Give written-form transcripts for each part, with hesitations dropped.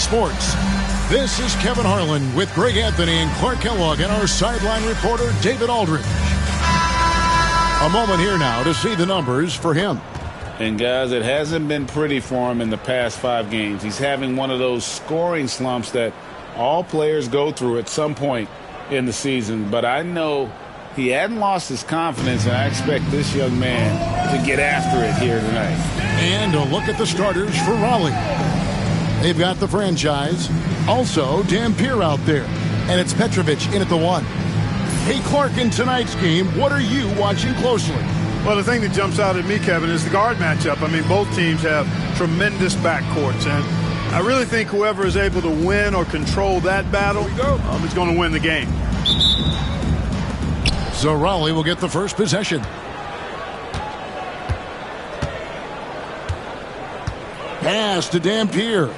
Sports. This is Kevin Harlan with Greg Anthony and Clark Kellogg and our sideline reporter, David Aldridge. A moment here now to see the numbers for him. And, guys, it hasn't been pretty for him in the past 5 games. He's having one of those scoring slumps that all players go through at some point in the season. But I know he hadn't lost his confidence, and I expect this young man to get after it here tonight. And a look at the starters for Raleigh. They've got the franchise. Also, Dampier out there. And it's Petrovic in at the 1. Hey, Clark, in tonight's game, what are you watching closely? Well, the thing that jumps out at me, Kevin, is the guard matchup. I mean, both teams have tremendous backcourts, and I really think whoever is able to win or control that battle is going to win the game. So Raleigh will get the first possession. Pass to Dampier.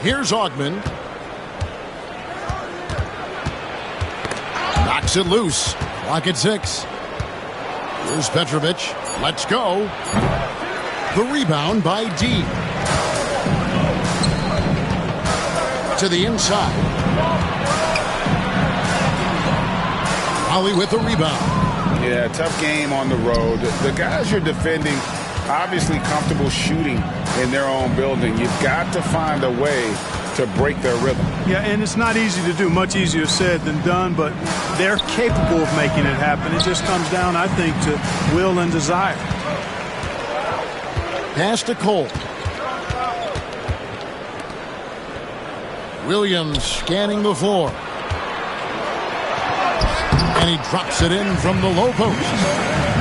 Here's Augman. Knocks it loose. Clock at 6. Here's Petrovic. Let's go. The rebound by D. To the inside. Raleigh with the rebound. Yeah, tough game on the road. The guys you're defending obviously comfortable shooting in their own building. You've got to find a way to break their rhythm. Yeah, and it's not easy to do. Much easier said than done, but they're capable of making it happen. It just comes down, I think, to will and desire. Pass to Cole. Williams scanning the floor. And he drops it in from the low post.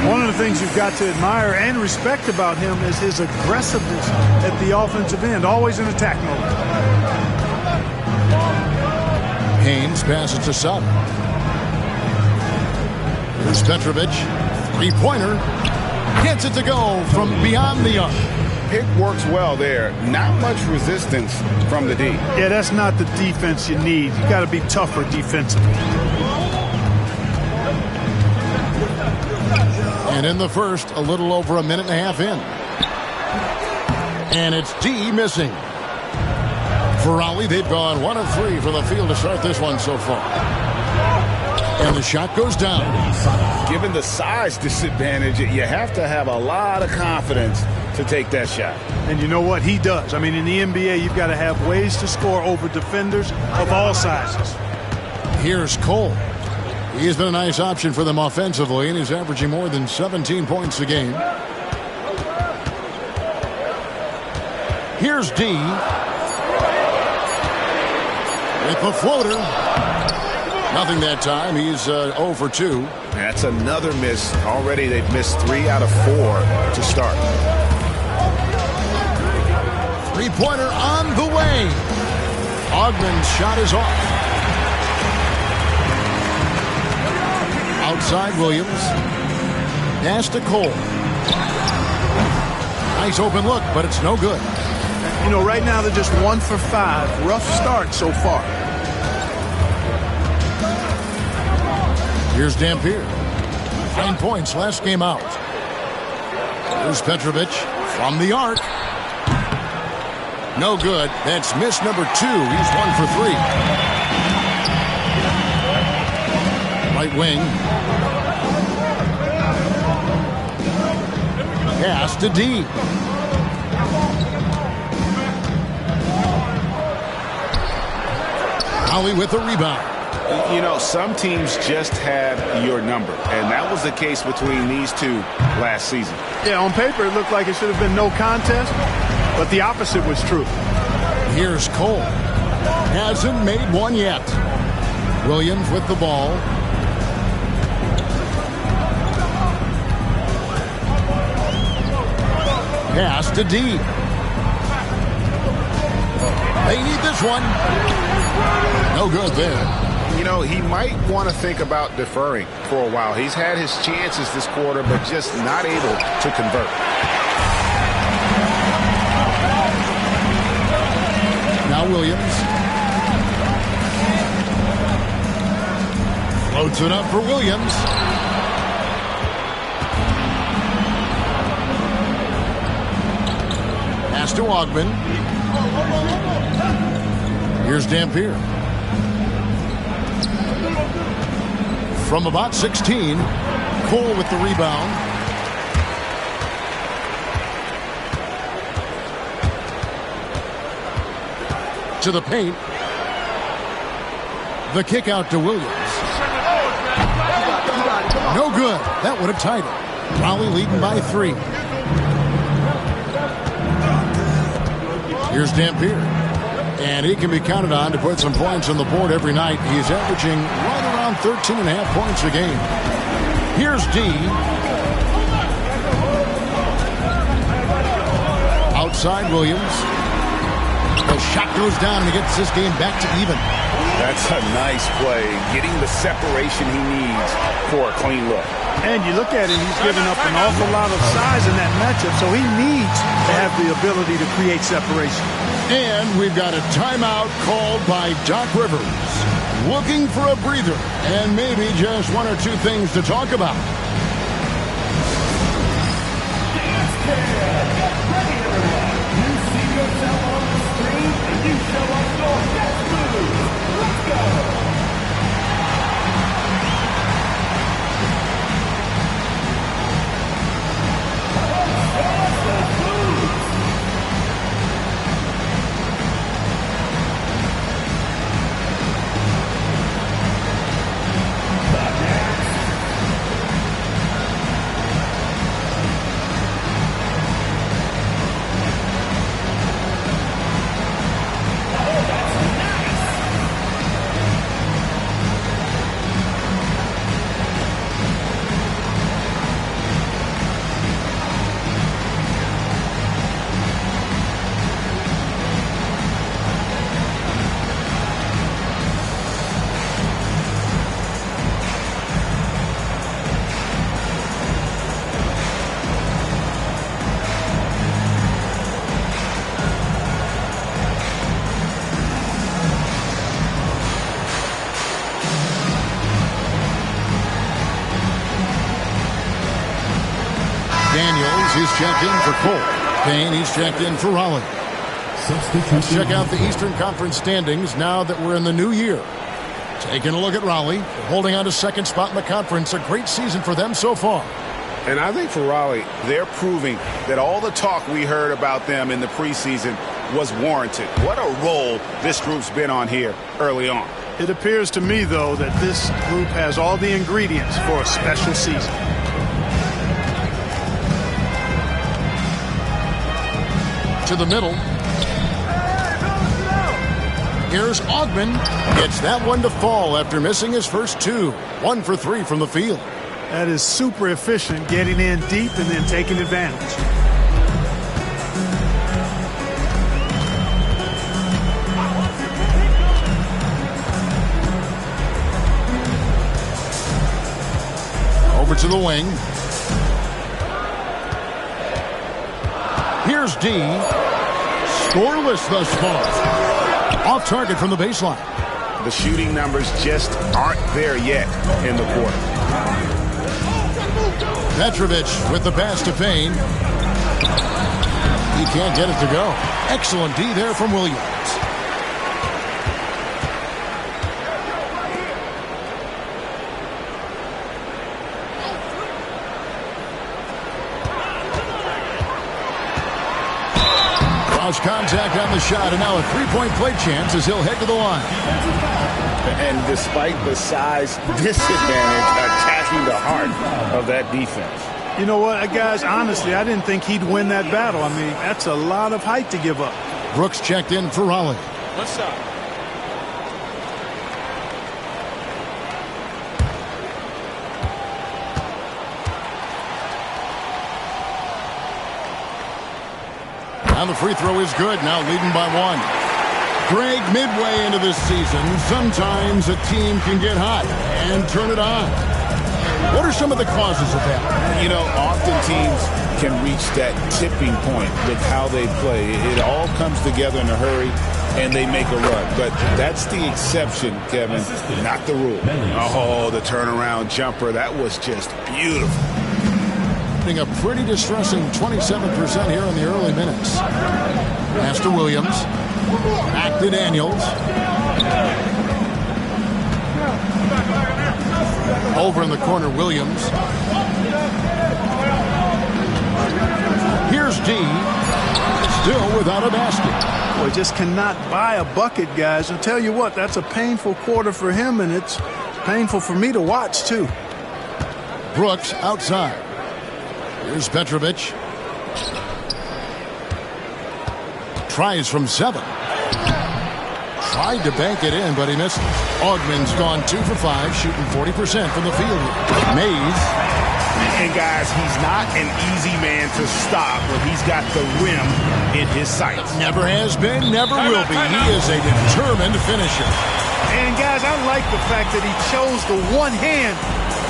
One of the things you've got to admire and respect about him is his aggressiveness at the offensive end, always in attack mode. Haynes passes to Sutton. Here's Petrovic. Three-pointer. Gets it to go from beyond the arc. Pick works well there. Not much resistance from the D. Yeah, that's not the defense you need. You got to be tougher defensively. And in the first, a little over a minute and a half in. And it's D missing. For Raleigh, they've gone 1 of 3 for the field to start this one so far. And the shot goes down. Given the size disadvantage, you have to have a lot of confidence to take that shot. And you know what? He does. I mean, in the NBA, you've got to have ways to score over defenders of all sizes. Here's Cole. He has been a nice option for them offensively, and he's averaging more than 17 points a game. Here's D. With the floater. Nothing that time. He's 0 for 2. That's another miss. Already they've missed 3 out of 4 to start. Three-pointer on the way. Augman's shot is off. Outside Williams. Pass to Cole. Nice open look, but it's no good. You know, right now they're just 1 for 5. Rough start so far. Here's Dampier. 9 points last game out. Here's Petrovic from the arc. No good. That's miss number 2. He's 1 for 3. Right wing. Pass to D. Raleigh with the rebound. You know, some teams just had your number, and that was the case between these two last season. Yeah, on paper it looked like it should have been no contest, but the opposite was true. Here's Cole. Hasn't made one yet. Williams with the ball. Pass to D. They need this one. No good there. You know, he might want to think about deferring for a while. He's had his chances this quarter, but just not able to convert. Now Williams. Floats it up for Williams. Pass to Ogben. Here's Dampier. From about 16, Cole with the rebound. To the paint. The kick out to Williams. No good. That would have tied it. Raleigh leading by 3. Here's Dampier. And he can be counted on to put some points on the board every night. He's averaging right around 13.5 points a game. Here's D. Outside Williams. The shot goes down and he gets this game back to even. That's a nice play, getting the separation he needs for a clean look. And you look at him, he's giving up an awful lot of size in that matchup, so he needs to have the ability to create separation. And we've got a timeout called by Doc Rivers. Looking for a breather and maybe just one or two things to talk about. He's checked in for Cole. Payne, he's checked in for Raleigh. Let's check out the Eastern Conference standings now that we're in the new year. Taking a look at Raleigh, holding on to second spot in the conference. A great season for them so far. And I think for Raleigh, they're proving that all the talk we heard about them in the preseason was warranted. What a role this group's been on here early on. It appears to me, though, that this group has all the ingredients for a special season. To the middle. Here's Ogben. Gets that one to fall after missing his first 2. 1 for 3 from the field. That is super efficient, getting in deep and then taking advantage. Over to the wing. Here's D. Scoreless thus far. Off target from the baseline. The shooting numbers just aren't there yet in the quarter. Petrovic with the pass to Payne. He can't get it to go. Excellent D there from Williams. Contact on the shot, and now a three-point play chance as he'll head to the line. And despite the size disadvantage, attacking the heart of that defense. You know what, guys, honestly, I didn't think he'd win that battle. I mean, that's a lot of height to give up. Brooks checked in for Raleigh. What's up? And the free throw is good, now leading by 1. Greg, midway into this season, sometimes a team can get hot and turn it on. What are some of the causes of that? You know, often teams can reach that tipping point with how they play. It all comes together in a hurry, and they make a run. But that's the exception, Kevin, not the rule. Oh, the turnaround jumper, that was just beautiful. A pretty distressing 27% here in the early minutes. Pass to Williams. Back to Daniels. Over in the corner, Williams. Here's D. Still without a basket. Boy, just cannot buy a bucket, guys. I'll tell you what, that's a painful quarter for him, and it's painful for me to watch, too. Brooks outside. Here's Petrovic. Tries from 7. Tried to bank it in, but he misses. Augman's gone 2 for 5, shooting 40% from the field. Mays. And guys, he's not an easy man to stop when he's got the rim in his sights. Never has been, never will be. He is a determined finisher. And guys, I like the fact that he chose the one-hand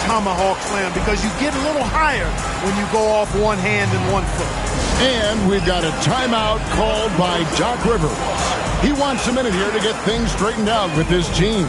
tomahawk slam because you get a little higher when you go off one hand and 1 foot. And we've got a timeout called by Doc Rivers. He wants a minute here to get things straightened out with his team.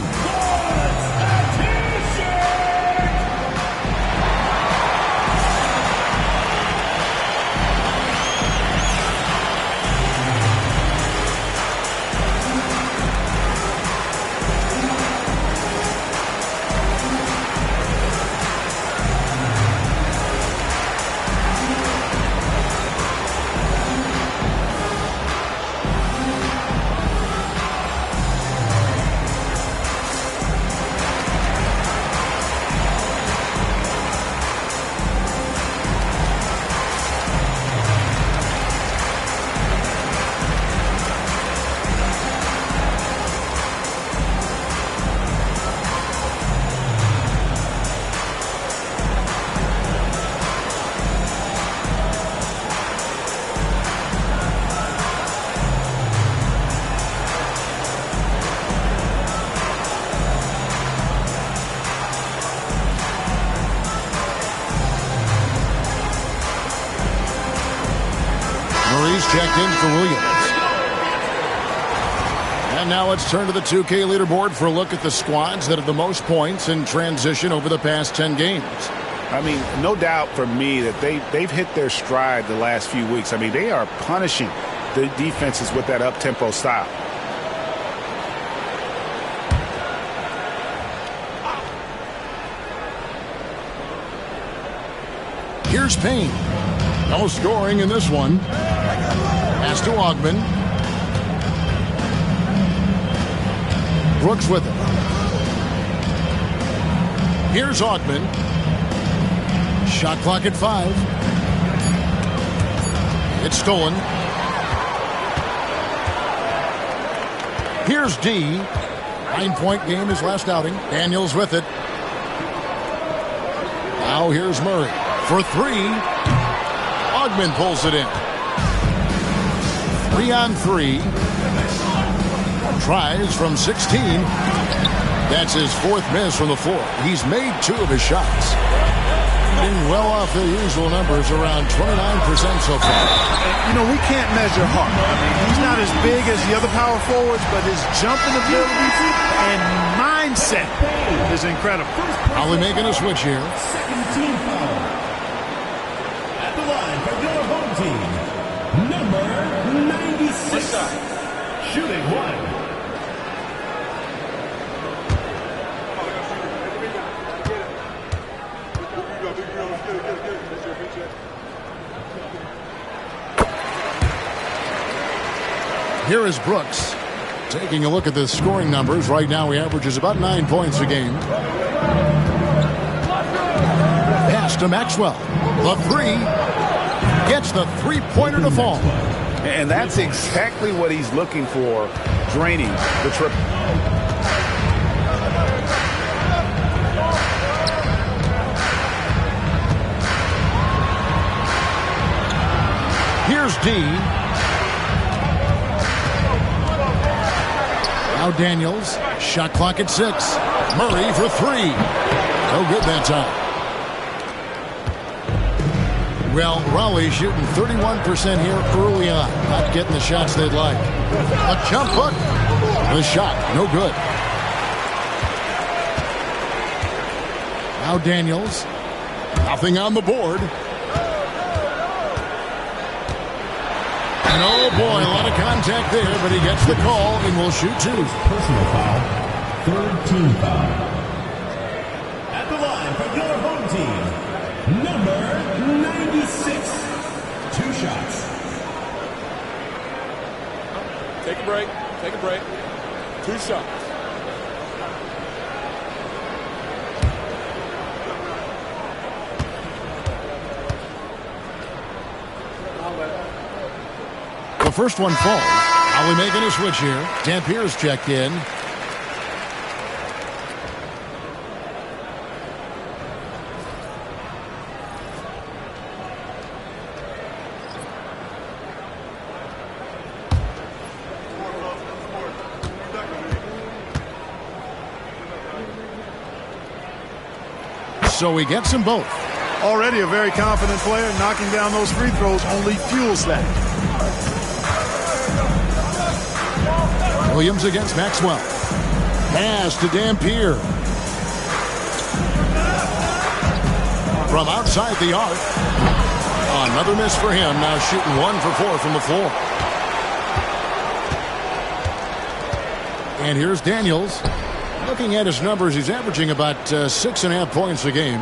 Checked in for Williams. And now let's turn to the 2K leaderboard for a look at the squads that have the most points in transition over the past 10 games. I mean, no doubt for me that they've hit their stride the last few weeks. I mean, they are punishing the defenses with that up-tempo style. Here's Payne. No scoring in this one. Pass to Augman. Brooks with it. Here's Augman. Shot clock at 5. It's stolen. Here's D. 9-point game his last outing. Daniels with it. Now here's Murray for 3. Augman pulls it in. 3-on-3. Tries from 16. That's his 4th miss from the floor. He's made 2 of his shots. Getting well off the usual numbers, around 29% so far. You know, we can't measure heart. I mean, he's not as big as the other power forwards, but his jumping ability and mindset is incredible. Raleigh making a switch here. Second team foul. At the line for your home team, number 96. Shooting 1. Here is Brooks. Taking a look at the scoring numbers. Right now he averages about 9 points a game. Pass to Maxwell. The 3. Gets the 3-pointer to fall. And that's exactly what he's looking for, draining the triple. Here's D. Now Daniels. Shot clock at 6. Murray for 3. No good that time. Well, Raleigh shooting 31% here early on. Not getting the shots they'd like. A jump hook. The shot, no good. Now Daniels. Nothing on the board. And oh boy, a lot of contact there, but he gets the call and will shoot two. Personal foul. Third team foul. At the line for your home team, number 96. 2 shots. Take a break. Take a break. 2 shots. The first one falls. Are we making a switch here? Dampier's checked in. So he gets them both. Already a very confident player. Knocking down those free throws only fuels that. Williams against Maxwell. Pass to Dampier. From outside the arc. Another miss for him. Now shooting 1 for 4 from the floor. And here's Daniels. Looking at his numbers, he's averaging about 6.5 points a game.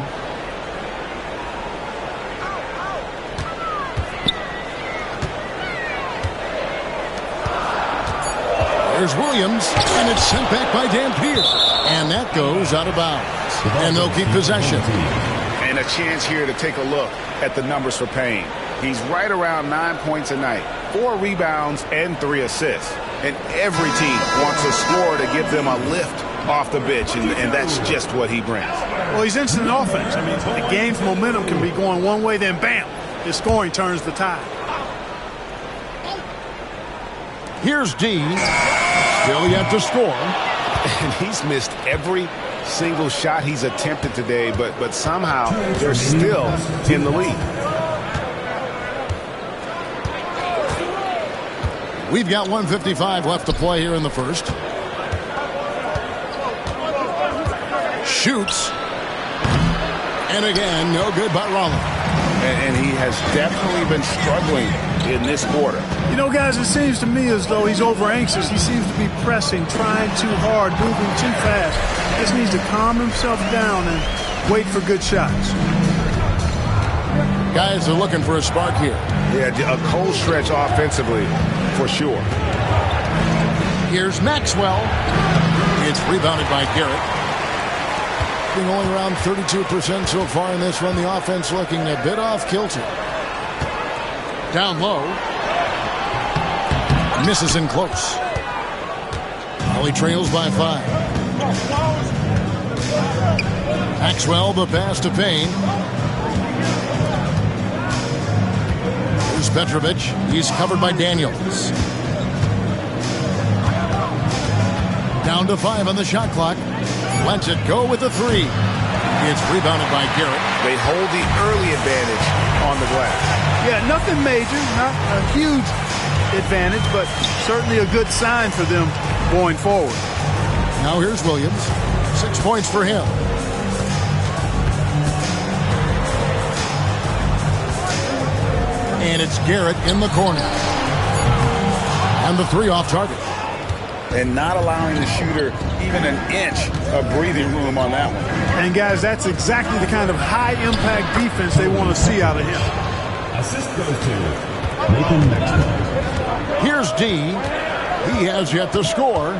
There's Williams, and it's sent back by Dampier. And that goes out of bounds. And they'll keep possession. And a chance here to take a look at the numbers for Payne. He's right around 9 points a night, 4 rebounds, and 3 assists. And every team wants a scorer to give them a lift off the bench, and that's just what he brings. Well, he's instant offense. I mean, the game's momentum can be going one way, then bam, his scoring turns the tide. Here's D. Still yet to score. And he's missed every single shot he's attempted today, but somehow they're still in the lead. We've got 1:55 left to play here in the first. Shoots. And again, no good by Raleigh. And he has definitely been struggling in this quarter. You know, guys, it seems to me as though he's over anxious. He seems to be pressing, trying too hard, moving too fast. Just needs to calm himself down and wait for good shots. Guys are looking for a spark here. Yeah, a cold stretch offensively for sure. Here's Maxwell. It's rebounded by Garrett. Only around 32% so far in this one. The offense looking a bit off kilter. Down low. Misses in close. Raleigh trails by 5. Maxwell, the pass to Payne. Here's Petrovic. He's covered by Daniels. Down to 5 on the shot clock. Lets it go with a 3. It's rebounded by Garrett. They hold the early advantage on the glass. Yeah, nothing major, not a huge advantage, but certainly a good sign for them going forward. Now here's Williams. 6 points for him. And it's Garrett in the corner. And the 3 off target. And not allowing the shooter even an inch of breathing room on that one. And, guys, that's exactly the kind of high-impact defense they want to see out of him. Assist goes to Nathan Maxwell. Here's D. He has yet to score.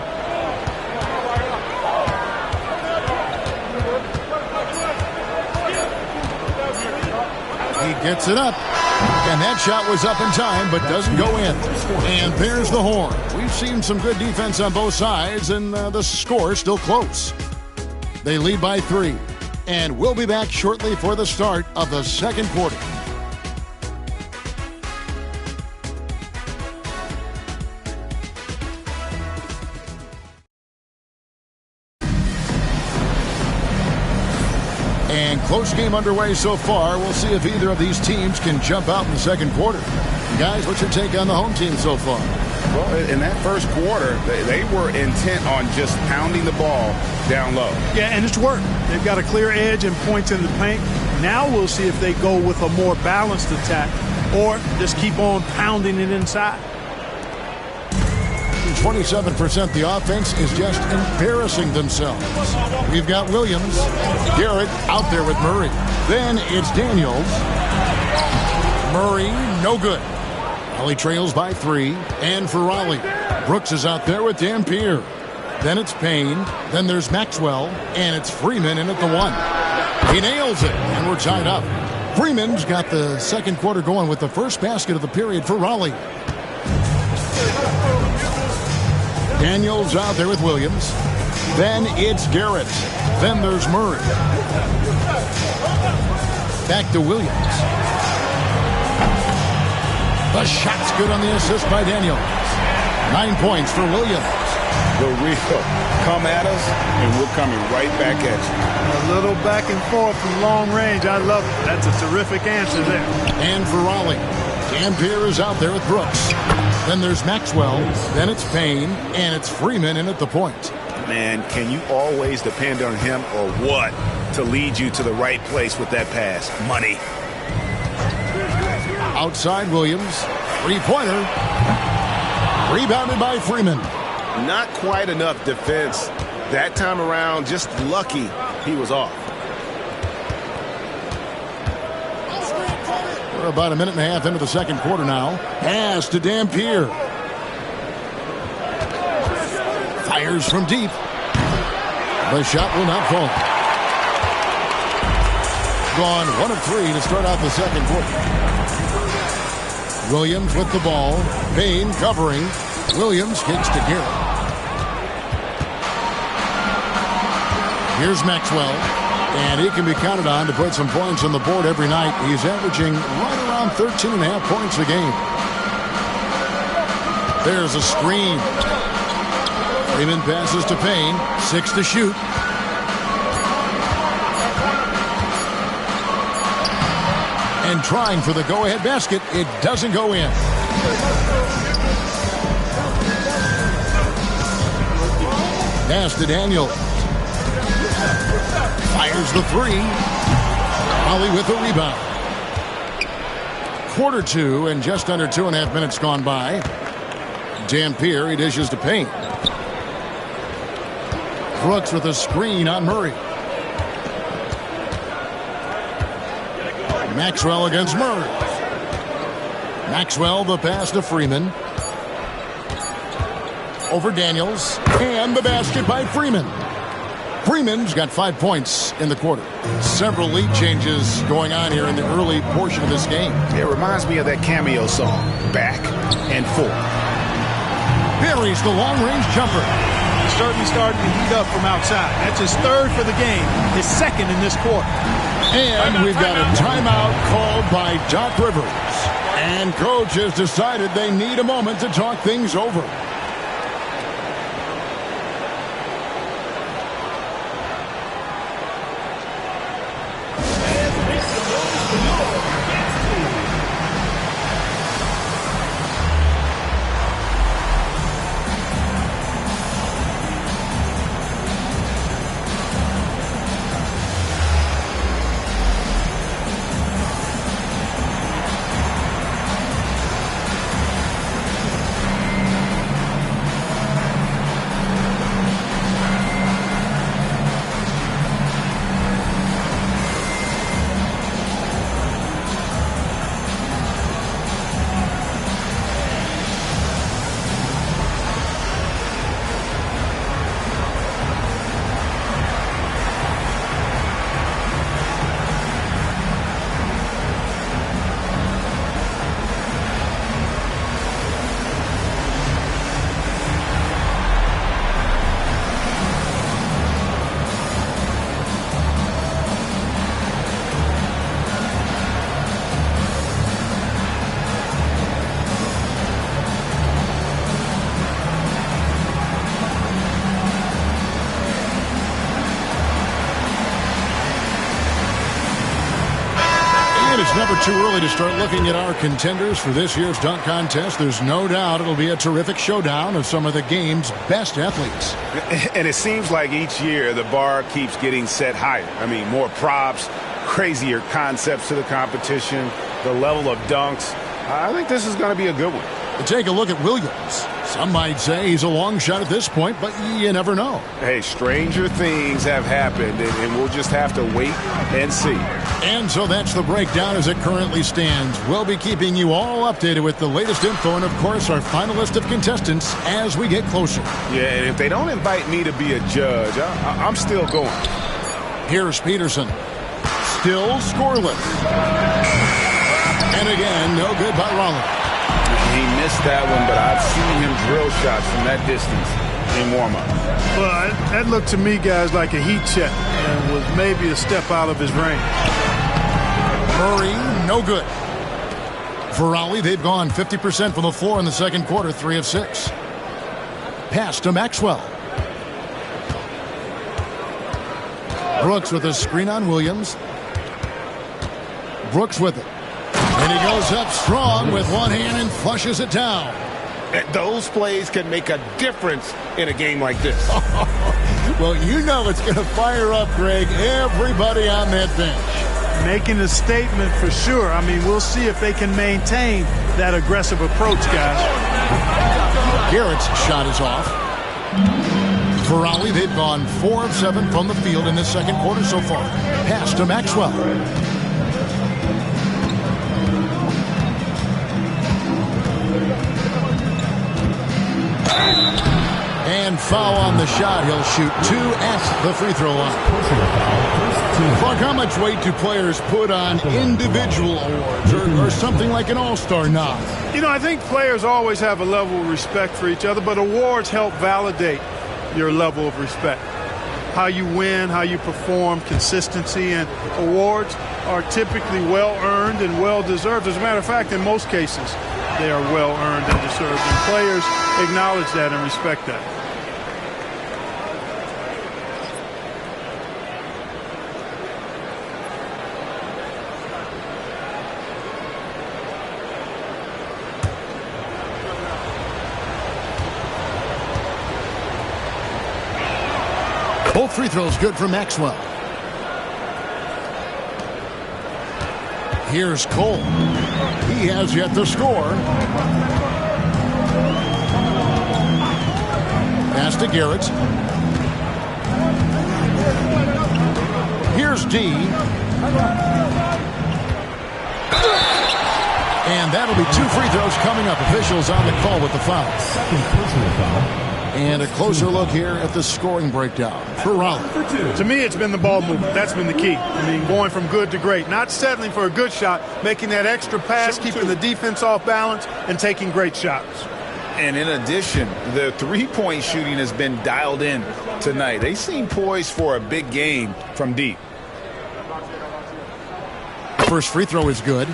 He gets it up. And that shot was up in time, but doesn't go in. And there's the horn. We've seen some good defense on both sides, and the score is still close. They lead by 3. And we'll be back shortly for the start of the second quarter. And close game underway so far. We'll see if either of these teams can jump out in the second quarter. Guys, what's your take on the home team so far? Well, in that first quarter, they were intent on just pounding the ball down low. Yeah, and it's worked. They've got a clear edge and points in the paint. Now we'll see if they go with a more balanced attack or just keep on pounding it inside. 27% the offense is just embarrassing themselves. We've got Williams. Garrett out there with Murray. Then it's Daniels. Murray, no good. Raleigh trails by 3. And for Raleigh, Brooks is out there with Dampier. Then it's Payne. Then there's Maxwell. And it's Freeman in at the 1. He nails it, and we're tied up. Freeman's got the second quarter going with the first basket of the period for Raleigh. Daniels out there with Williams. Then it's Garrett. Then there's Murray. Back to Williams. The shot's good on the assist by Daniels. 9 points for Williams. The real come at us, and we're coming right back at A little back and forth from long range. I love it. That's a terrific answer there. And for Raleigh, Dampier is out there with Brooks. Then there's Maxwell. Then it's Payne. And it's Freeman in at the point. you. Man, can you always depend on him or what to lead you to the right place with that pass? Money. Outside Williams. Three-pointer. Rebounded by Freeman. Not quite enough defense that time around. Just lucky he was off. We're about a minute and a half into the second quarter now. Pass to Dampier. Fires from deep. The shot will not fall. Gone 1 of 3 to start out the second quarter. Williams with the ball. Payne covering. Williams kicks to Garrett. Here's Maxwell. And he can be counted on to put some points on the board every night. He's averaging right around 13.5 points a game. There's a screen. Freeman passes to Payne. 6 to shoot. And trying for the go-ahead basket. It doesn't go in. Pass to Daniels. Fires the 3. Raleigh with the rebound. Quarter 2 and just under 2.5 minutes gone by. Dampier, he dishes to Payne. Brooks with a screen on Murray. Maxwell against Murray. Maxwell, the pass to Freeman. Over Daniels. And the basket by Freeman. Freeman's got 5 points in the quarter. Several lead changes going on here in the early portion of this game. It reminds me of that cameo song, Back and Forth. Buries the long-range jumper. He's certainly starting to heat up from outside. That's his 3rd for the game, his 2nd in this quarter. And we've got a timeout called by Doc Rivers. And coach has decided they need a moment to talk things over. It's never too early to start looking at our contenders for this year's dunk contest. There's no doubt it'll be a terrific showdown of some of the game's best athletes. And it seems like each year the bar keeps getting set higher. I mean, more props, crazier concepts to the competition. the level of dunks. I think this is going to be a good one. Take a look at Williams. Some might say he's a long shot at this point, but you never know. Hey, stranger things have happened, and we'll just have to wait and see. And so that's the breakdown as it currently stands. We'll be keeping you all updated with the latest info and, of course, our final list of contestants as we get closer. Yeah, and if they don't invite me to be a judge, I'm still going. Here's Peterson. Still scoreless. And again, no good by Raleigh. He missed that one, but I've seen him drill shots from that distance in warm-up. Well, that looked to me, guys, like a heat check and was maybe a step out of his range. Murray, no good. For Raleigh, they've gone 50% from the floor in the second quarter, 3 of 6. Pass to Maxwell. Brooks with a screen on Williams. Brooks with it. And he goes up strong with one hand and flushes it down. Those plays can make a difference in a game like this. Well, you know it's going to fire up, Greg, everybody on that bench. Making a statement for sure. I mean, we'll see if they can maintain that aggressive approach, guys. Garrett's shot is off. For Raleigh, they've gone 4 of 7 from the field in this second quarter so far. Pass to Maxwell. And foul on the shot. He'll shoot 2 at the free throw line. Clark, how much weight do players put on individual awards or something like an all-star nod? You know, I think players always have a level of respect for each other, but awards help validate your level of respect. How you win, how you perform, consistency, and awards are typically well-earned and well-deserved. As a matter of fact, in most cases, they are well-earned and deserved, and players acknowledge that and respect that. Both free throws good for Maxwell. Here's Cole. He has yet to score. Pass to Garrett. Here's D. And that'll be 2 free throws coming up. Officials on the call with the foul. Second personal foul. And a closer look here at the scoring breakdown for Raleigh. To me, it's been the ball movement. That's been the key. I mean, going from good to great. Not settling for a good shot, making that extra pass, keeping the defense off balance, and taking great shots. And in addition, the three-point shooting has been dialed in tonight. They seem poised for a big game from deep. First free throw is good.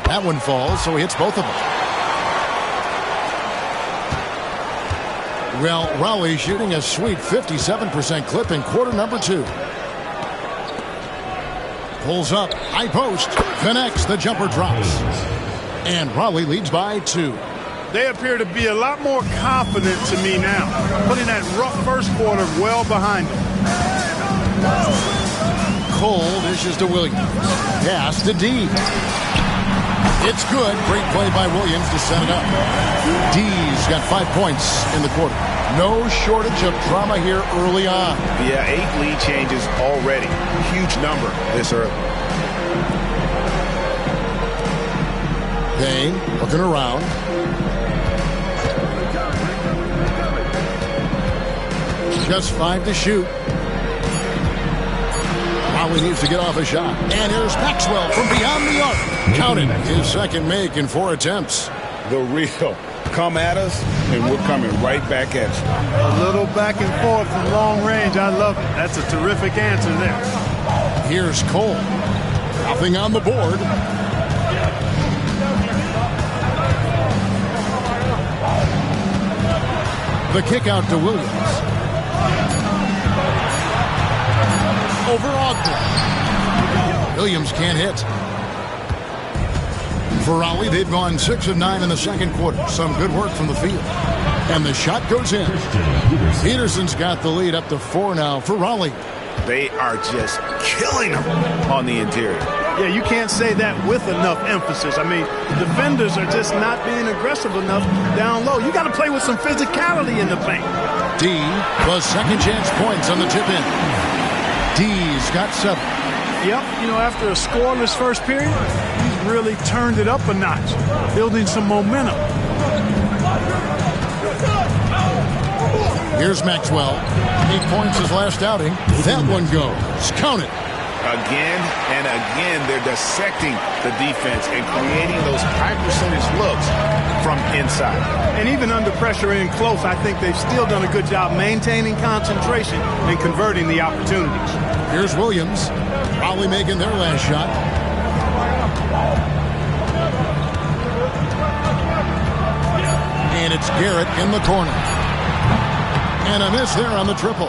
That one falls, so he hits both of them. Well, Raleigh shooting a sweet 57% clip in quarter number 2. Pulls up, high post, connects, the jumper drops. And Raleigh leads by 2. They appear to be a lot more confident to me now, putting that rough first quarter well behind them. Cole dishes to Williams. Pass to D. It's good. Great play by Williams to set it up. D's got 5 points in the quarter. No shortage of drama here early on. Yeah, 8 lead changes already. Huge number this early. Payne looking around. Just 5 to shoot. Raleigh needs to get off a shot. And here's Maxwell from beyond the arc. Counted his second make in 4 attempts. The real. Come at us, and we're coming right back at you. A little back and forth from long range. I love it. That's a terrific answer there. Here's Cole. Nothing on the board. The kick out to Williams. over Ogden. Williams can't hit. For Raleigh, they've gone 6 of 9 in the second quarter. Some good work from the field. And the shot goes in. Peterson's got the lead up to 4 now for Raleigh. They are just killing them on the interior. Yeah, you can't say that with enough emphasis. I mean, the defenders are just not being aggressive enough down low. You got to play with some physicality in the paint. D was second chance points on the tip in. D's got 7. Yep, you know, after a scoreless first period, he's really turned it up a notch, building some momentum. Here's Maxwell. 8 points his last outing. That one goes. Count it. Again and again, they're dissecting the defense and creating those high percentage looks from inside. And even under pressure in close, I think they've still done a good job maintaining concentration and converting the opportunities. Here's Williams. Raleigh making their last shot. And it's Garrett in the corner. And a miss there on the triple.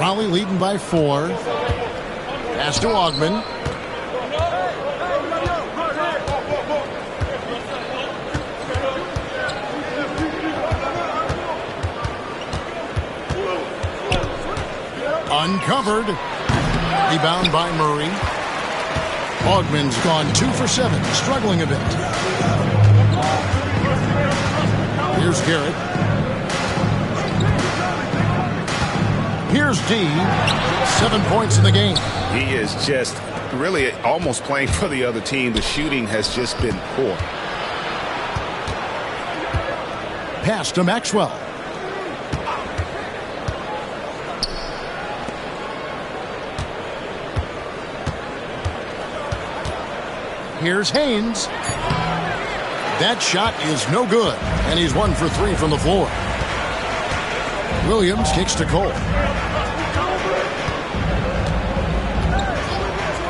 Raleigh leading by 4. Pass to Ogden. Uncovered. Rebound by Murray. Ogden's gone 2 for 7, struggling a bit. Here's Garrett. Here's D. 7 points in the game. He is just really almost playing for the other team. The shooting has just been poor. Pass to Maxwell. Here's Haynes. That shot is no good, and he's 1 for 3 from the floor. Williams kicks to Cole.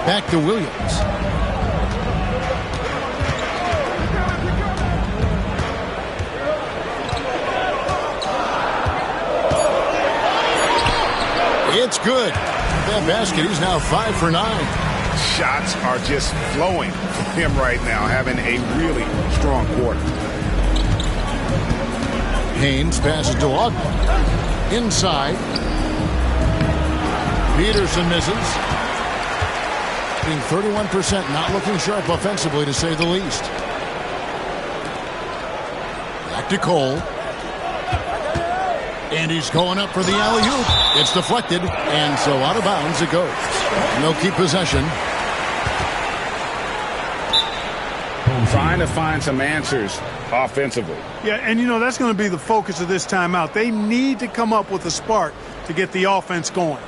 Back to Williams. It's good. That basket, he's now 5 for 9. Shots are just flowing from him right now, having a really strong quarter. Haynes passes to Ogden. Inside. Peterson misses. Being 31%, not looking sharp offensively, to say the least. Back to Cole. And he's going up for the alley-oop. It's deflected, and so out of bounds it goes. And they'll keep possession. Trying to find some answers offensively. Yeah, and you know, that's going to be the focus of this timeout. They need to come up with a spark to get the offense going.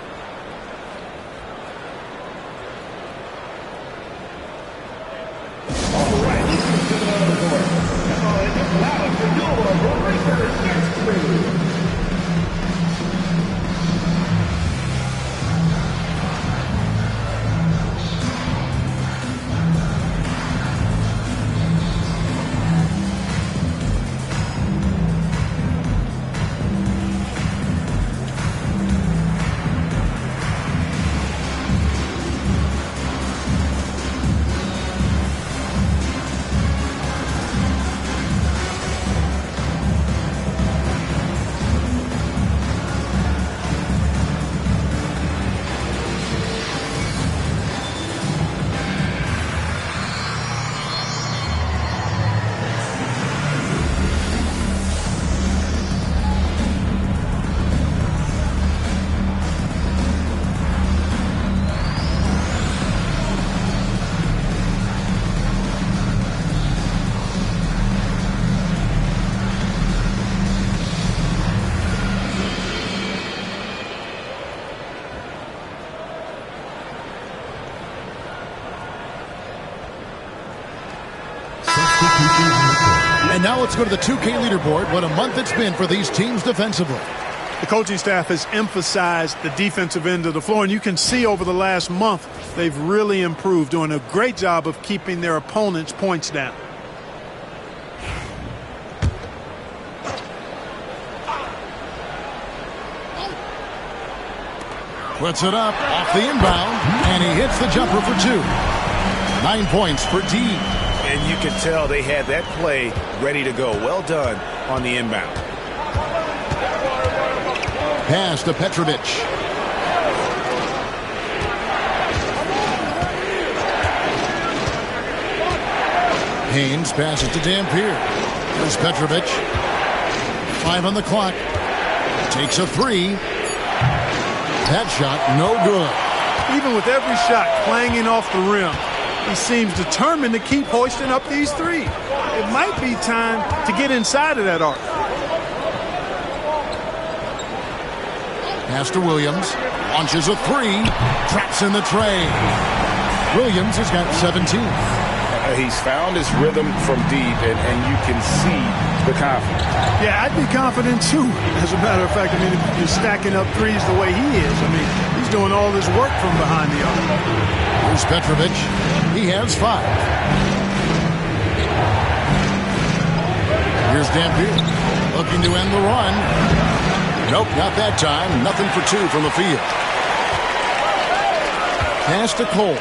And now let's go to the 2K leaderboard. What a month it's been for these teams defensively. The coaching staff has emphasized the defensive end of the floor, and you can see over the last month they've really improved, doing a great job of keeping their opponents' points down. Puts it up off the inbound, and he hits the jumper for 2. 9 points for D. And you can tell they had that play ready to go. Well done on the inbound. Pass to Petrovic. Haynes passes to Dampier. Here's Petrovic. 5 on the clock. Takes a 3. That shot, no good. Even with every shot clanging off the rim, he seems determined to keep hoisting up these threes. It might be time to get inside of that arc. Pass to Williams. Launches a 3. Traps in the tray. Williams has got 17. He's found his rhythm from deep, and you can see the confidence. Yeah, I'd be confident too. As a matter of fact, I mean, if you're stacking up threes the way he is, I mean, he's doing all this work from behind the arc. Here's Petrovic. He has 5. Here's Dampier. Looking to end the run. Nope, not that time. Nothing for 2 from the field. Pass to Cole.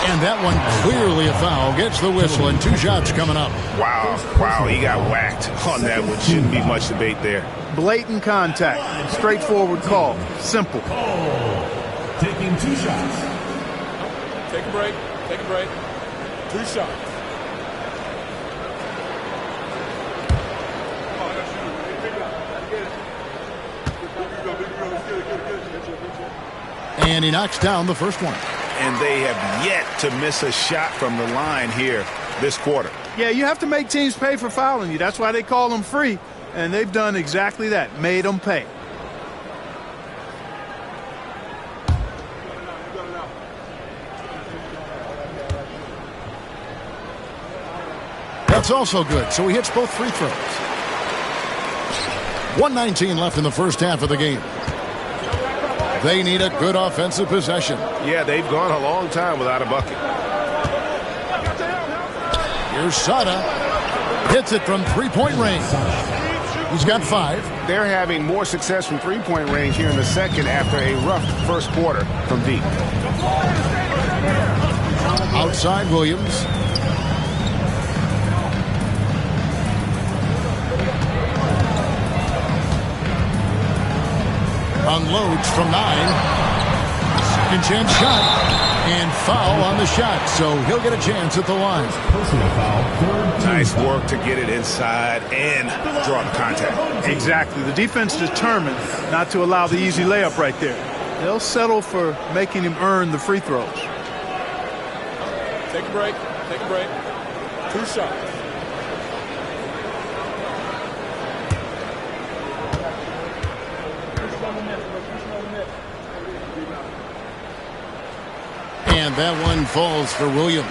And that one clearly a foul. Gets the whistle, and 2 shots coming up. Wow, he got whacked on that one. Shouldn't be much debate there. Blatant contact. Straightforward call. Simple. Taking 2 shots. Take a break. Take a break. 2 shots. And he knocks down the first one. And they have yet to miss a shot from the line here this quarter. Yeah, you have to make teams pay for fouling you. That's why they call them free. And they've done exactly that. Made them pay. That's also good. So he hits both free throws. 1:19 left in the first half of the game. They need a good offensive possession. Yeah, they've gone a long time without a bucket. Here's Sada. Hits it from three-point range. He's got 5. They're having more success from three-point range here in the second after a rough first quarter from deep. Outside Williams. Unloads from 9. Second chance shot. And foul on the shot. So he'll get a chance at the line. Personal foul. Nice work to get it inside and draw the contact. Exactly. The defense determined not to allow the easy layup right there. They'll settle for making him earn the free throws. Take a break. Take a break. 2 shots. And that one falls for Williams.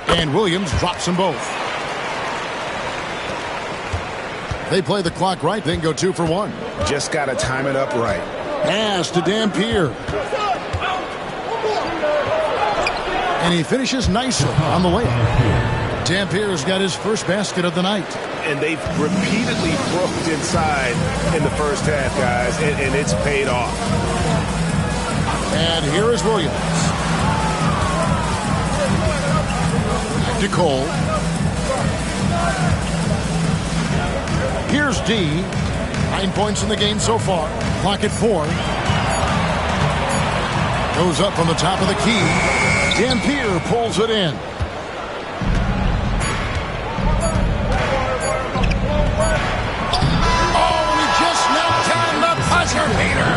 And Williams drops them both. They play the clock right, then go 2 for 1. Just got to time it up right. Pass to Dampier. And he finishes nicely on the layup. Dampier's got his first basket of the night. And they've repeatedly broke inside in the first half, guys, and it's paid off. And here is Williams. Back to Cole. Here's D. 9 points in the game so far. Clock at 4. Goes up from the top of the key. Dampier pulls it in. Oh, he just knocked down the buzzer beater.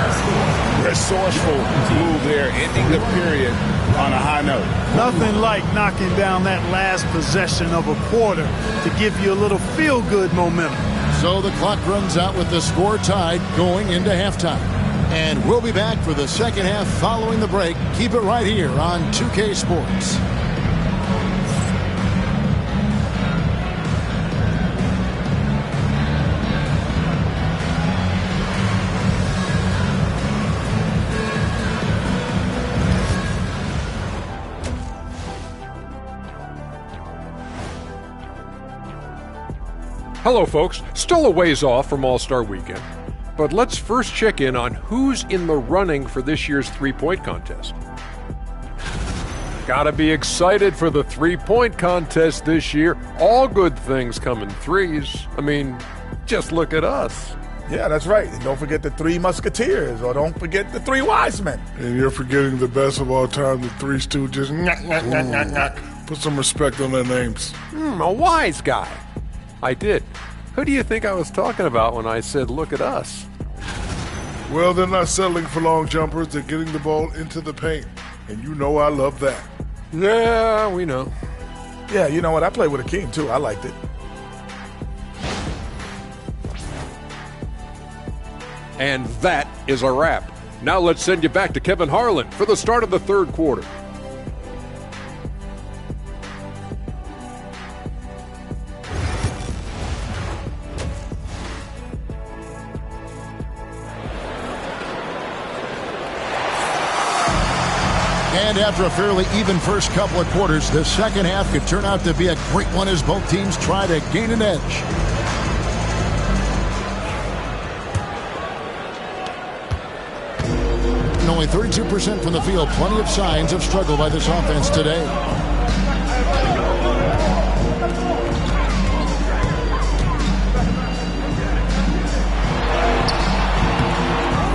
Resourceful move there, ending the period on a high note. Nothing like knocking down that last possession of a quarter to give you a little feel-good momentum. So the clock runs out with the score tied going into halftime. And we'll be back for the second half following the break. Keep it right here on 2K Sports. Hello, folks. Still a ways off from All-Star Weekend, but let's first check in on who's in the running for this year's three-point contest. Gotta be excited for the three-point contest this year. All good things come in threes. I mean, just look at us. Yeah, that's right. And don't forget the three musketeers, or don't forget the three wise men. And you're forgetting the best of all time, the Three Stooges. Put some respect on their names. A wise guy. I did. Who do you think I was talking about when I said, look at us? Well, they're not settling for long jumpers. They're getting the ball into the paint. And you know I love that. Yeah, we know. Yeah, you know what? I played with Akeem, too. I liked it. And that is a wrap. Now let's send you back to Kevin Harlan for the start of the third quarter. And after a fairly even first couple of quarters, the second half could turn out to be a great one as both teams try to gain an edge. And only 32% from the field. Plenty of signs of struggle by this offense today.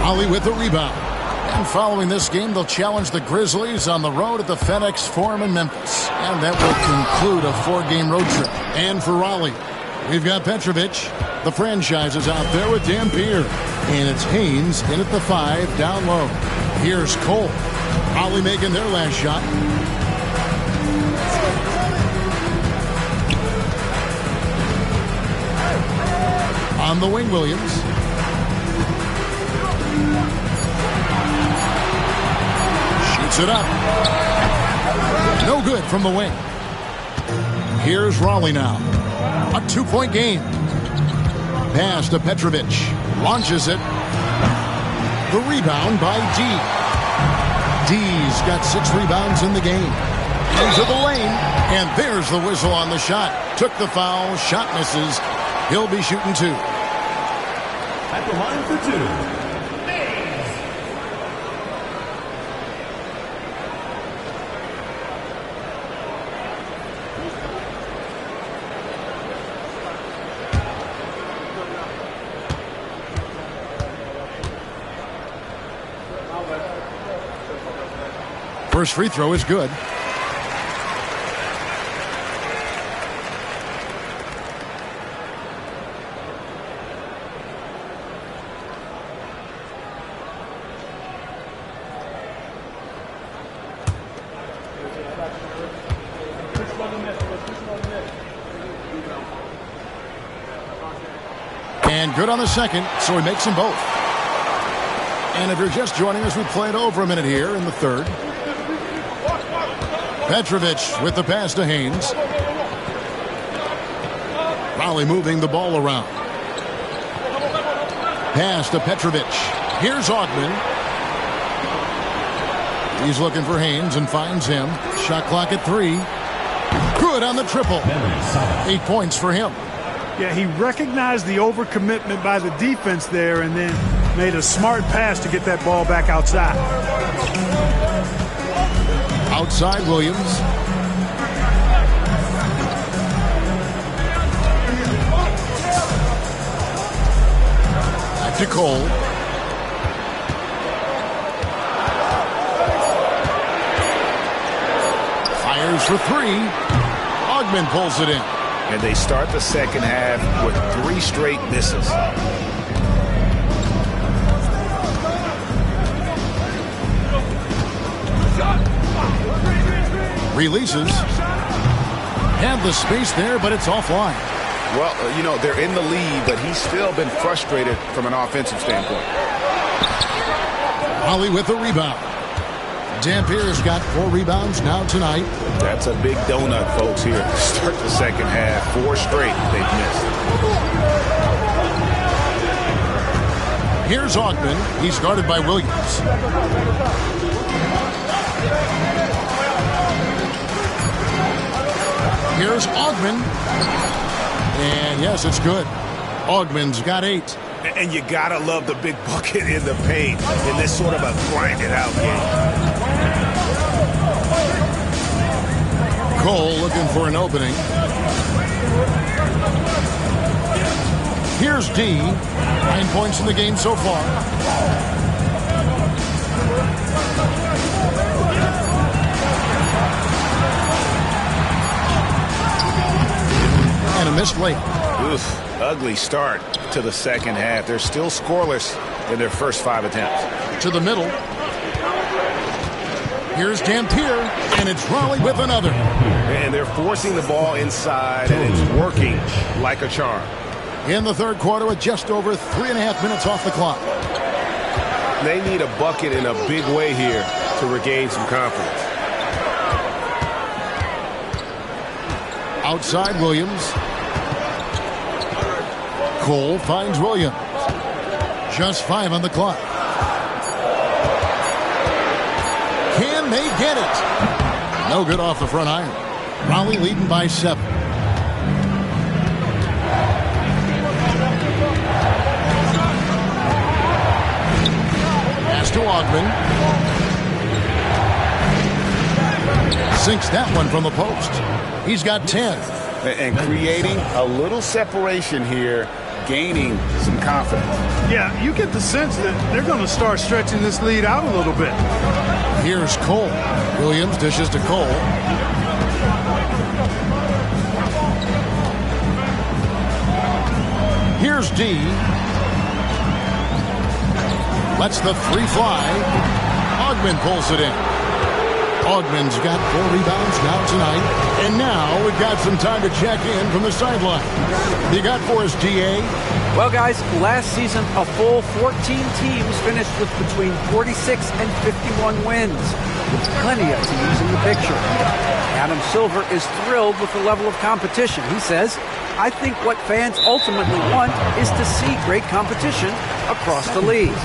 Raleigh with the rebound. And following this game, they'll challenge the Grizzlies on the road at the FedEx Forum in Memphis. And that will conclude a 4-game road trip. And for Raleigh, we've got Petrovic. The franchise is out there with Dampier. And it's Haynes in at the 5, down low. Here's Cole. Raleigh making their last shot. On the wing, Williams. Shoots it up. No good from the wing. Here's Raleigh now. A 2-point game. Pass to Petrovic. Launches it. The rebound by D. D's got 6 rebounds in the game. Into the lane. And there's the whistle on the shot. Took the foul. Shot misses. He'll be shooting 2. At the line for 2. First free throw is good. And good on the second, so he makes them both. And if you're just joining us, we played over a minute here in the third. Petrovic with the pass to Haynes. Raleigh moving the ball around. Pass to Petrovic. Here's Augman. He's looking for Haynes and finds him. Shot clock at 3. Good on the triple. 8 points for him. Yeah, he recognized the overcommitment by the defense there and then made a smart pass to get that ball back outside. Outside Williams. Back to Cole. Fires for 3. Augman pulls it in. And they start the second half with 3 straight misses. Releases. Had the space there, but it's offline. Well, you know, they're in the lead, but he's still been frustrated from an offensive standpoint. Raleigh with the rebound. Dampier's got 4 rebounds now tonight. That's a big donut, folks, here to start the second half. 4 straight they've missed. Here's Augman. He's guarded by Williams. Here's Augman. And yes, it's good. Augman's got 8. And you gotta love the big bucket in the paint in this sort of a grinded out game. Cole looking for an opening. Here's D. 9 points in the game so far. And a missed late. Oof, ugly start to the second half. They're still scoreless in their first 5 attempts. To the middle. Here's Dampier, and it's Raleigh with another. And they're forcing the ball inside, and it's working like a charm. In the third quarter with just over 3.5 minutes off the clock. They need a bucket in a big way here to regain some confidence. Outside Williams. Cole finds Williams. Just 5 on the clock. Can they get it? No good off the front iron. Raleigh leading by 7. Pass to Augman. Sinks that one from the post. He's got 10. And creating a little separation here, gaining some confidence. Yeah, you get the sense that they're going to start stretching this lead out a little bit. Here's Cole. Williams dishes to Cole. Here's D. Lets the 3 fly. Augman pulls it in. Augman's got 4 rebounds now tonight. And now we've got some time to check in from the sideline. You got for us, DA? Well, guys, last season, a full 14 teams finished with between 46 and 51 wins, with plenty of teams in the picture. Adam Silver is thrilled with the level of competition. He says, I think what fans ultimately want is to see great competition across the league.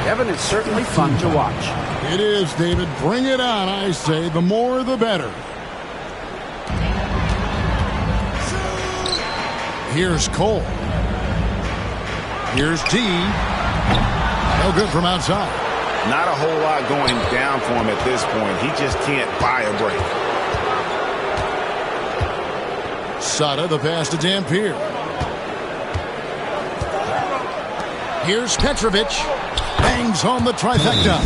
Kevin, it's certainly fun to watch. It is, David. Bring it on, I say. The more, the better. Here's Cole. Here's T. No good from outside. Not a whole lot going down for him at this point. He just can't buy a break. Sada, the pass to Dampier. Here's Petrovic. Bangs home the trifecta.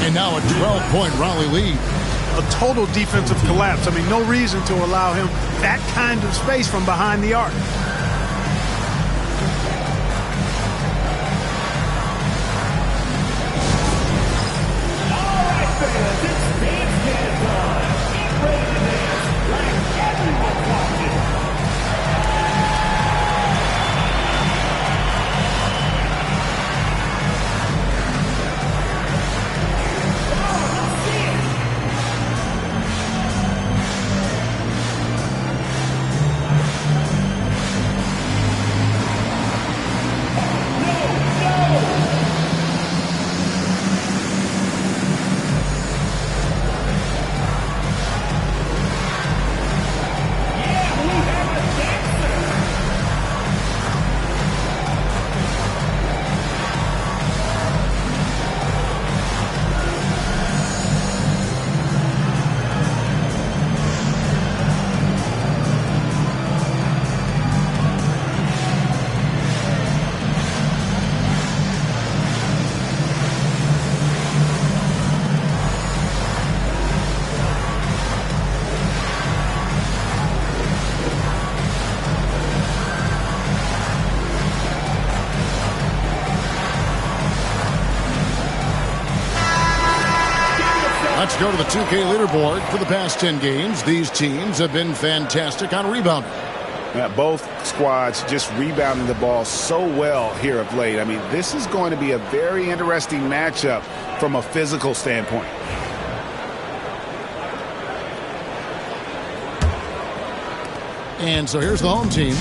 And now a 12-point Raleigh lead. A total defensive collapse. I mean, no reason to allow him that kind of space from behind the arc. Let's go to the 2K leaderboard. For the past 10 games, these teams have been fantastic on rebounding. Both squads just rebounding the ball so well here of late. I mean, this is going to be a very interesting matchup from a physical standpoint. And so here's the home team,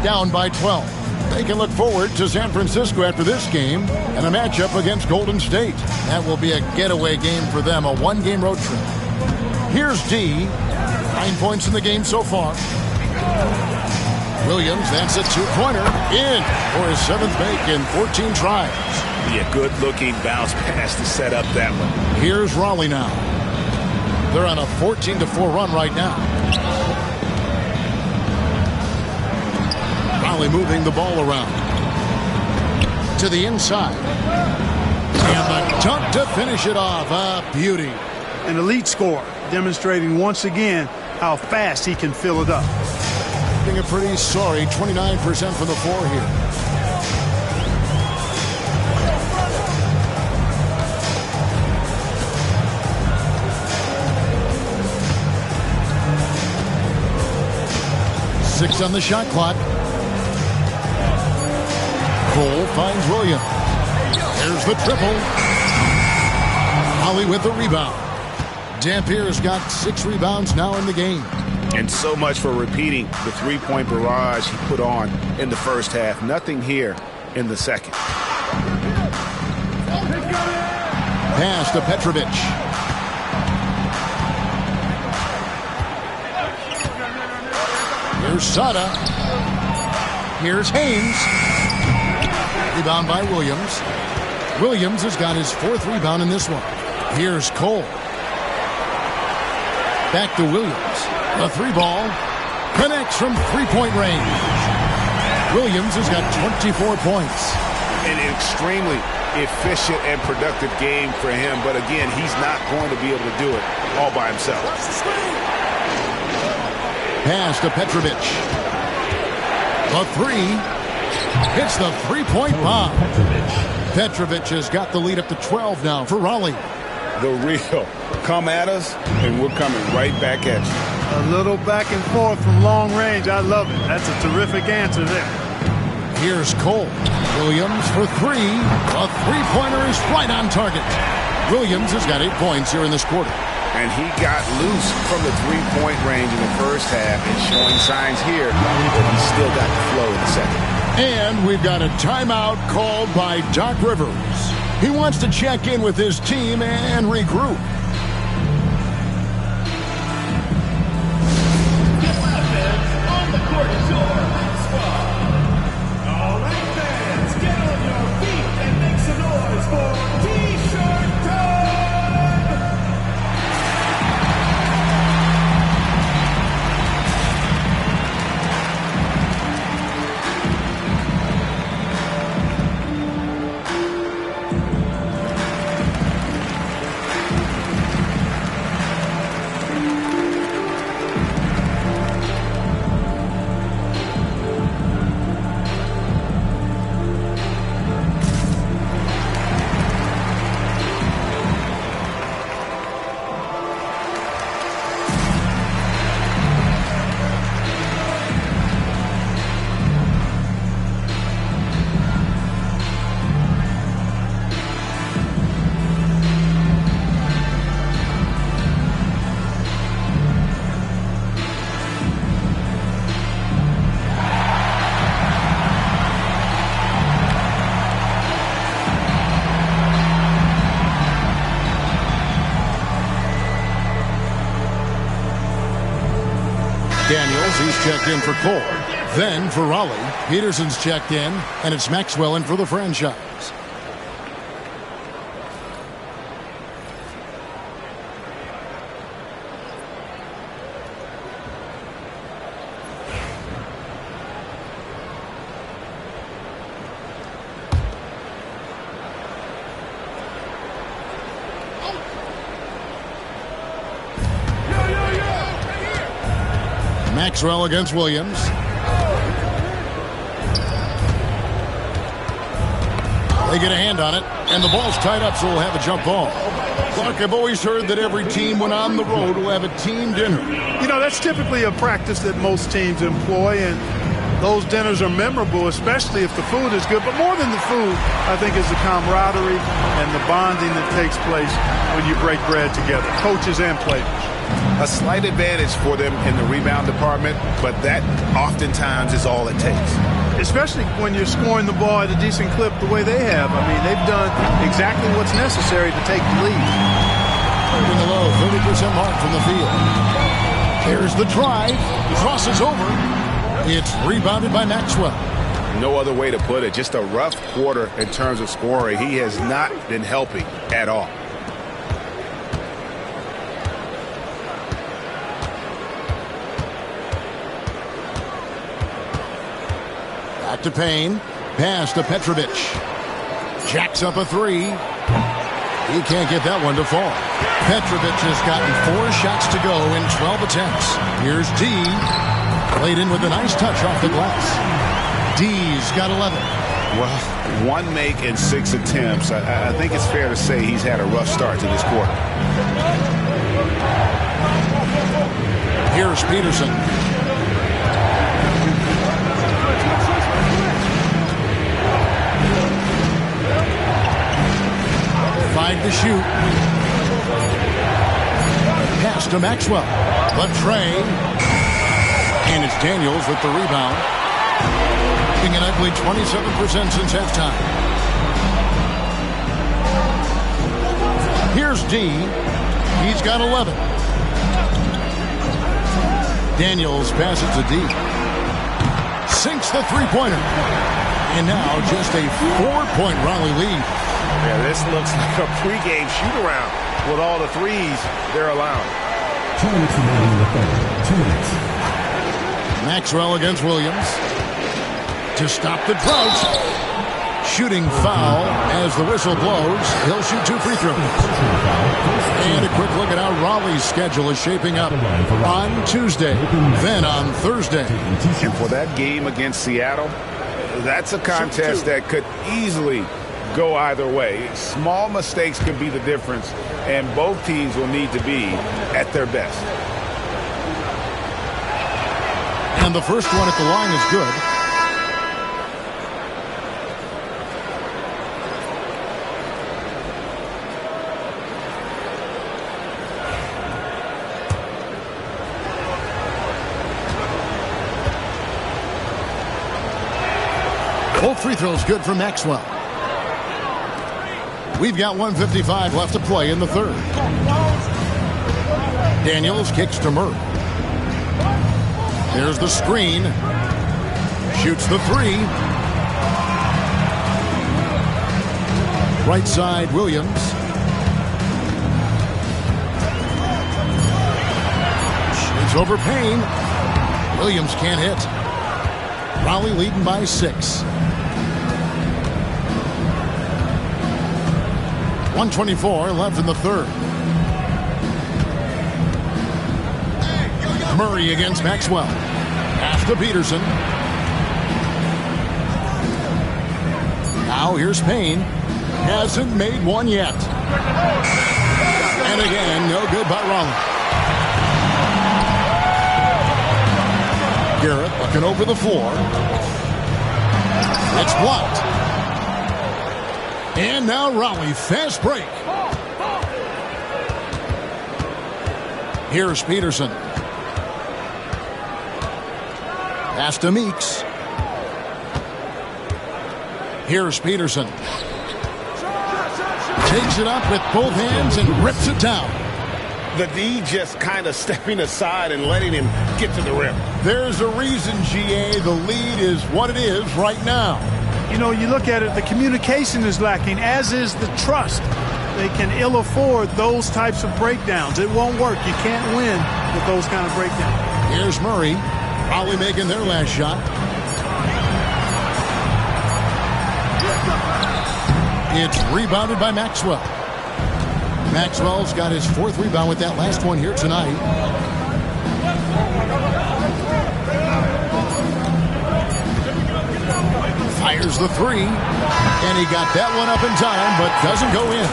down by 12. They can look forward to San Francisco after this game and a matchup against Golden State. That will be a getaway game for them, a one-game road trip. Here's D. 9 points in the game so far. Williams, that's a two-pointer, in for his 7th make in 14 tries. Be a good-looking bounce pass to set up that one. Here's Raleigh now. They're on a 14-4 run right now. Raleigh moving the ball around to the inside. And the dunk to finish it off. A beauty. An elite scorer, demonstrating once again how fast he can fill it up. Being a pretty sorry 29% from the floor here. Six on the shot clock. Cole finds Williams. There's the triple. Raleigh with the rebound. Dampier's got 6 rebounds now in the game. And so much for repeating the three-point barrage he put on in the first half. Nothing here in the second. Pass to Petrovic. Here's Sada. Here's Haynes. Rebound by Williams. Williams has got his 4th rebound in this one. Here's Cole. Back to Williams. The 3-ball connects from 3-point range. Williams has got 24 points. An extremely efficient and productive game for him. But again, he's not going to be able to do it all by himself. Pass to Petrovic. The 3 hits the 3-point bomb. Petrovic has got the lead up to 12 now for Raleigh. The real come at us, and we're coming right back at you. A little back and forth from long range. I love it. That's a terrific answer there. Here's Cole. Williams for 3. A 3-pointer is right on target. Williams has got 8 points here in this quarter. And he got loose from the 3-point range in the first half and showing signs here that he's still got the flow in the second. And we've got a timeout called by Doc Rivers. He wants to check in with his team and regroup. Daniels, he's checked in for Cole. Then for Raleigh, Peterson's checked in, and it's Maxwell in for the franchise. Maxwell against Williams. They get a hand on it, and the ball's tied up, so we'll have a jump ball. Clark, I've always heard that every team when on the road will have a team dinner. You know, that's typically a practice that most teams employ, and those dinners are memorable, especially if the food is good. But more than the food, I think, is the camaraderie and the bonding that takes place when you break bread together, coaches and players. A slight advantage for them in the rebound department, but that oftentimes is all it takes. Especially when you're scoring the ball at a decent clip the way they have. I mean, they've done exactly what's necessary to take the lead. In the low, 30% mark from the field. There's the drive. Crosses over. It's rebounded by Maxwell. No other way to put it. Just a rough quarter in terms of scoring. He has not been helping at all. Back to Payne. Pass to Petrovic. Jacks up a three. He can't get that one to fall. Petrovic has gotten 4 shots to go in 12 attempts. Here's D. Played in with a nice touch off the glass. D's got 11. Well, 1 make in 6 attempts. I think it's fair to say he's had a rough start to this quarter. Here's Peterson. To shoot. Pass to Maxwell. Trey. And it's Daniels with the rebound. Being an ugly 27% since halftime. Here's D. He's got 11. Daniels passes to D. Sinks the three-pointer. And now just a 4-point Raleigh lead. Yeah, this looks like a pregame shoot-around with all the threes they're allowing. 2 minutes remaining in the third. 2 minutes. Maxwell against Williams. To stop the drought. Shooting foul as the whistle blows. He'll shoot 2 free throws. And a quick look at how Raleigh's schedule is shaping up on Tuesday, then on Thursday. And for that game against Seattle, that's a contest that could easily go either way. Small mistakes could be the difference, and both teams will need to be at their best. And the first one at the line is good. Both free throws good for Maxwell. We've got 1:55 left to play in the third. Daniels kicks to Murray. There's the screen. Shoots the three. Right side, Williams. Shoots over Payne. Williams can't hit. Raleigh leading by 6. 1:24 left in the third. Murray against Maxwell. Pass to Peterson. Now here's Payne. Hasn't made one yet. And again, no good by Raleigh. Garrett looking over the floor. It's blocked. And now Raleigh, fast break. Here's Peterson. Pass to Meeks. Here's Peterson. Takes it up with both hands and rips it down. The D just kind of stepping aside and letting him get to the rim. There's a reason, GA, the lead is what it is right now. You know, you look at it, the communication is lacking, as is the trust. They can ill afford those types of breakdowns. It won't work. You can't win with those kind of breakdowns. Here's Murray. Raleigh making their last shot. It's rebounded by Maxwell. Maxwell's got his 4th rebound with that last one here tonight. Fires the three, and he got that one up in time, but doesn't go in.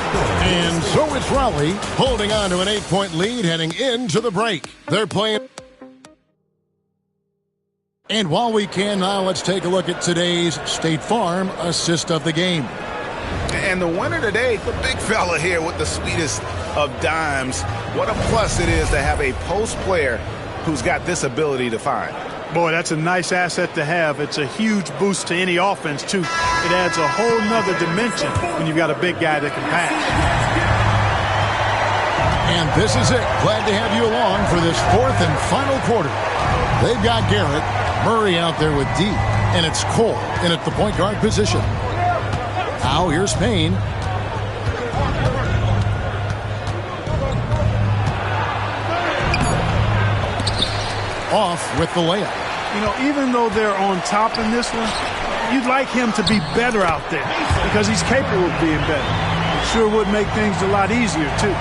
And so it's Raleigh holding on to an 8-point lead heading into the break. They're playing. And while we can now, let's take a look at today's State Farm assist of the game. And the winner today, the big fella here with the sweetest of dimes. What a plus it is to have a post player who's got this ability to find. Boy, that's a nice asset to have. It's a huge boost to any offense, too. It adds a whole nother dimension when you've got a big guy that can pass. And this is it. Glad to have you along for this fourth and final quarter. They've got Garrett, Murray out there with D, and it's Cole in at the point guard position. Now here's Payne. Off with the layup. You know, even though they're on top in this one, you'd like him to be better out there because he's capable of being better. It sure would make things a lot easier, too.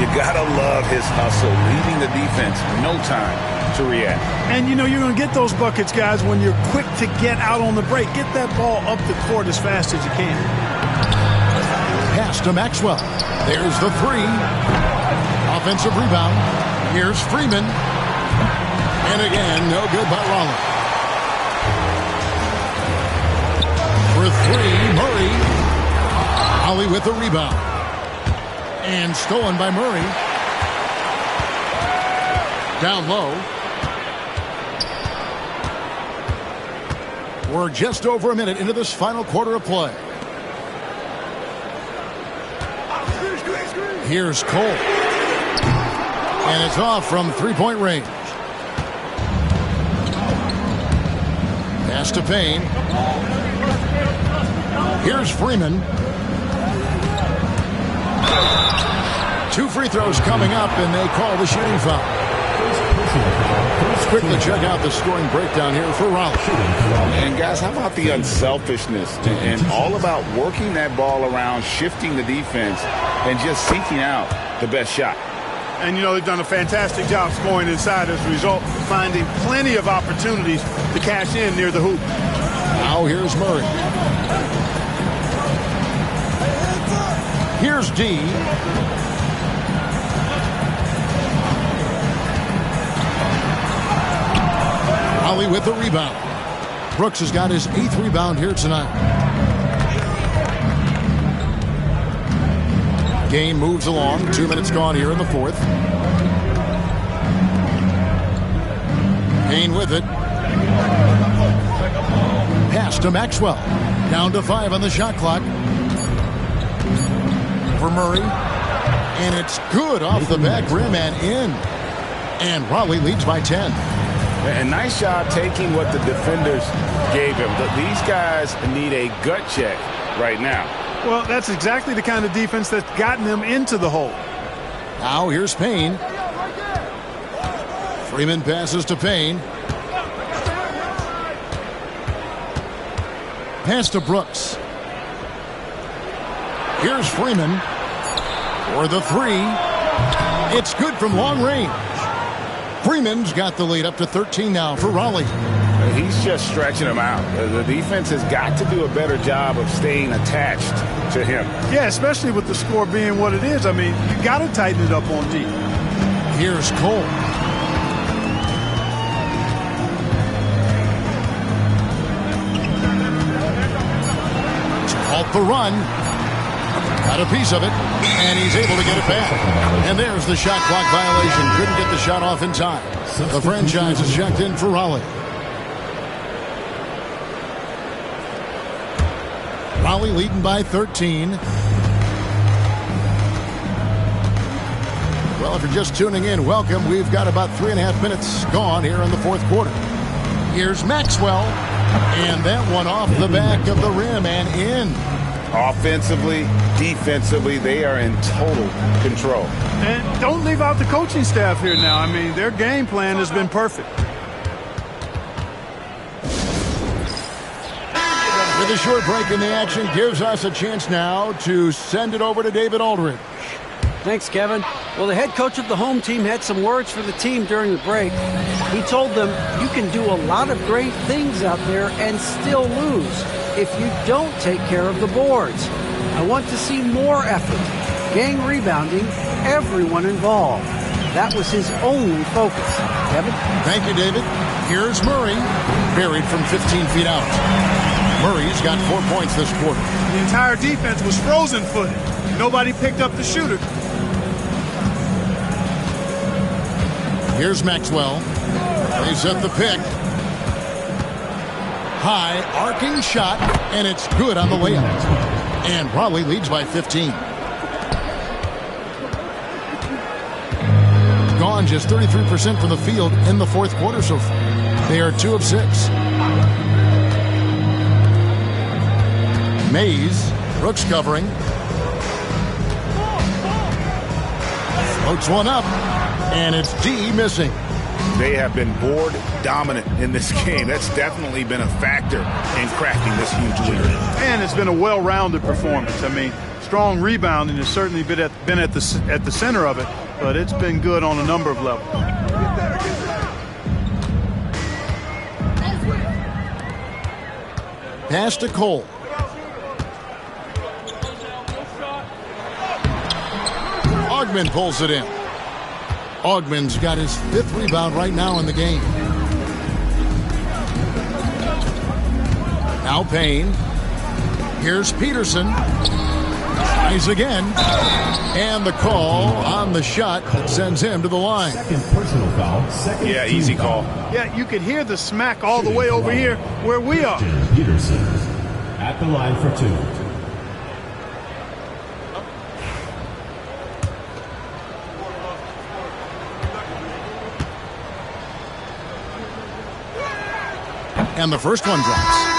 You gotta love his hustle, leaving the defense no time to react. And, you know, you're going to get those buckets, guys, when you're quick to get out on the break. Get that ball up the court as fast as you can. Pass to Maxwell. There's the three. Offensive rebound. Here's Freeman. And again, no good by Raleigh. For three, Murray. Raleigh with the rebound. And stolen by Murray. Down low. We're just over a minute into this final quarter of play. Here's Cole. And it's off from three-point range. Pass to Payne. Here's Freeman. 2 free throws coming up, and they call the shooting foul. Let's quickly check out the scoring breakdown here for Raleigh. And guys, how about the unselfishness and all about working that ball around, shifting the defense, and just seeking out the best shot. And, you know, they've done a fantastic job scoring inside as a result, finding plenty of opportunities to cash in near the hoop. Now here's Murray. Here's D. Raleigh with the rebound. Brooks has got his 8th rebound here tonight. Game moves along. 2 minutes gone here in the fourth. Payne with it. Pass to Maxwell. Down to 5 on the shot clock. For Murray. And it's good off the back rim and in. And Raleigh leads by 10. And nice job taking what the defenders gave him. These guys need a gut check right now. Well, that's exactly the kind of defense that's gotten them into the hole. Now here's Payne. Freeman passes to Payne. Pass to Brooks. Here's Freeman for the three. It's good from long range. Freeman's got the lead up to 13 now for Raleigh. He's just stretching him out. The defense has got to do a better job of staying attached to him. Yeah, especially with the score being what it is. I mean, you got to tighten it up on D. Here's Cole. To halt the run. Got a piece of it, and he's able to get it back. And there's the shot clock violation. Couldn't get the shot off in time. The franchise is checked in for Raleigh. Raleigh leading by 13. Well, if you're just tuning in, welcome. We've got about 3.5 minutes gone here in the fourth quarter. Here's Maxwell, and that one off the back of the rim and in. Offensively, defensively, they are in total control. And don't leave out the coaching staff here now. I mean, their game plan has been perfect. With a short break in the action, gives us a chance now to send it over to David Aldridge. Thanks, Kevin. Well, the head coach of the home team had some words for the team during the break. He told them, you can do a lot of great things out there and still lose. if you don't take care of the boards. I want to see more effort, gang rebounding, everyone involved. That was his only focus. Kevin? Thank you, David. Here's Murray, buried from 15 feet out. Murray's got 4 points this quarter. The entire defense was frozen-footed. Nobody picked up the shooter. Here's Maxwell. They set the pick. High, arcing shot, and it's good on the layup. And Raleigh leads by 15. Gone just 33% from the field in the fourth quarter so far. They are 2 of 6. Mays, Brooks covering. Floats one up, and it's D missing. They have been board dominant in this game. That's definitely been a factor in cracking this huge lead. And it's been a well-rounded performance. I mean, strong rebounding has certainly been at the center of it, but it's been good on a number of levels. Pass to Cole. Ogman pulls it in. Ogman's got his 5th rebound right now in the game. Now Payne. Here's Peterson. Tries again. And the call on the shot that sends him to the line. Second personal foul. Second Yeah, easy call. Yeah, you can hear the smack all the way over here where we are. Peterson at the line for 2. And the first one drops.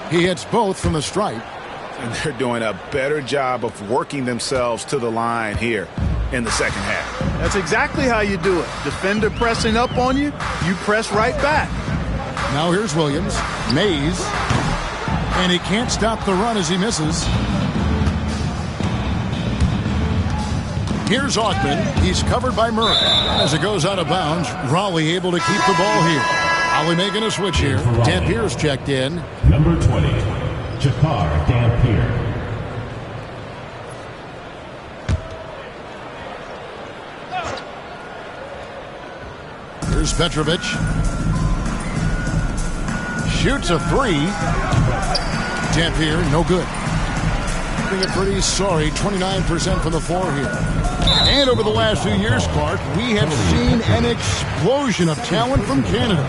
He hits both from the stripe. And they're doing a better job of working themselves to the line here in the second half. That's exactly how you do it. Defender pressing up on you, you press right back. Now here's Williams. Mays. And he can't stop the run as he misses. Here's Ogman. He's covered by Murray. As it goes out of bounds, Raleigh able to keep the ball here. Raleigh making a switch here. Dampier's checked in. Number 20, Jakar Dampier. Here's Petrovic. Shoots a 3. Dampier, no good. Being a pretty sorry 29% from the floor here. And over the last few years, Clark, we have seen an explosion of talent from Canada.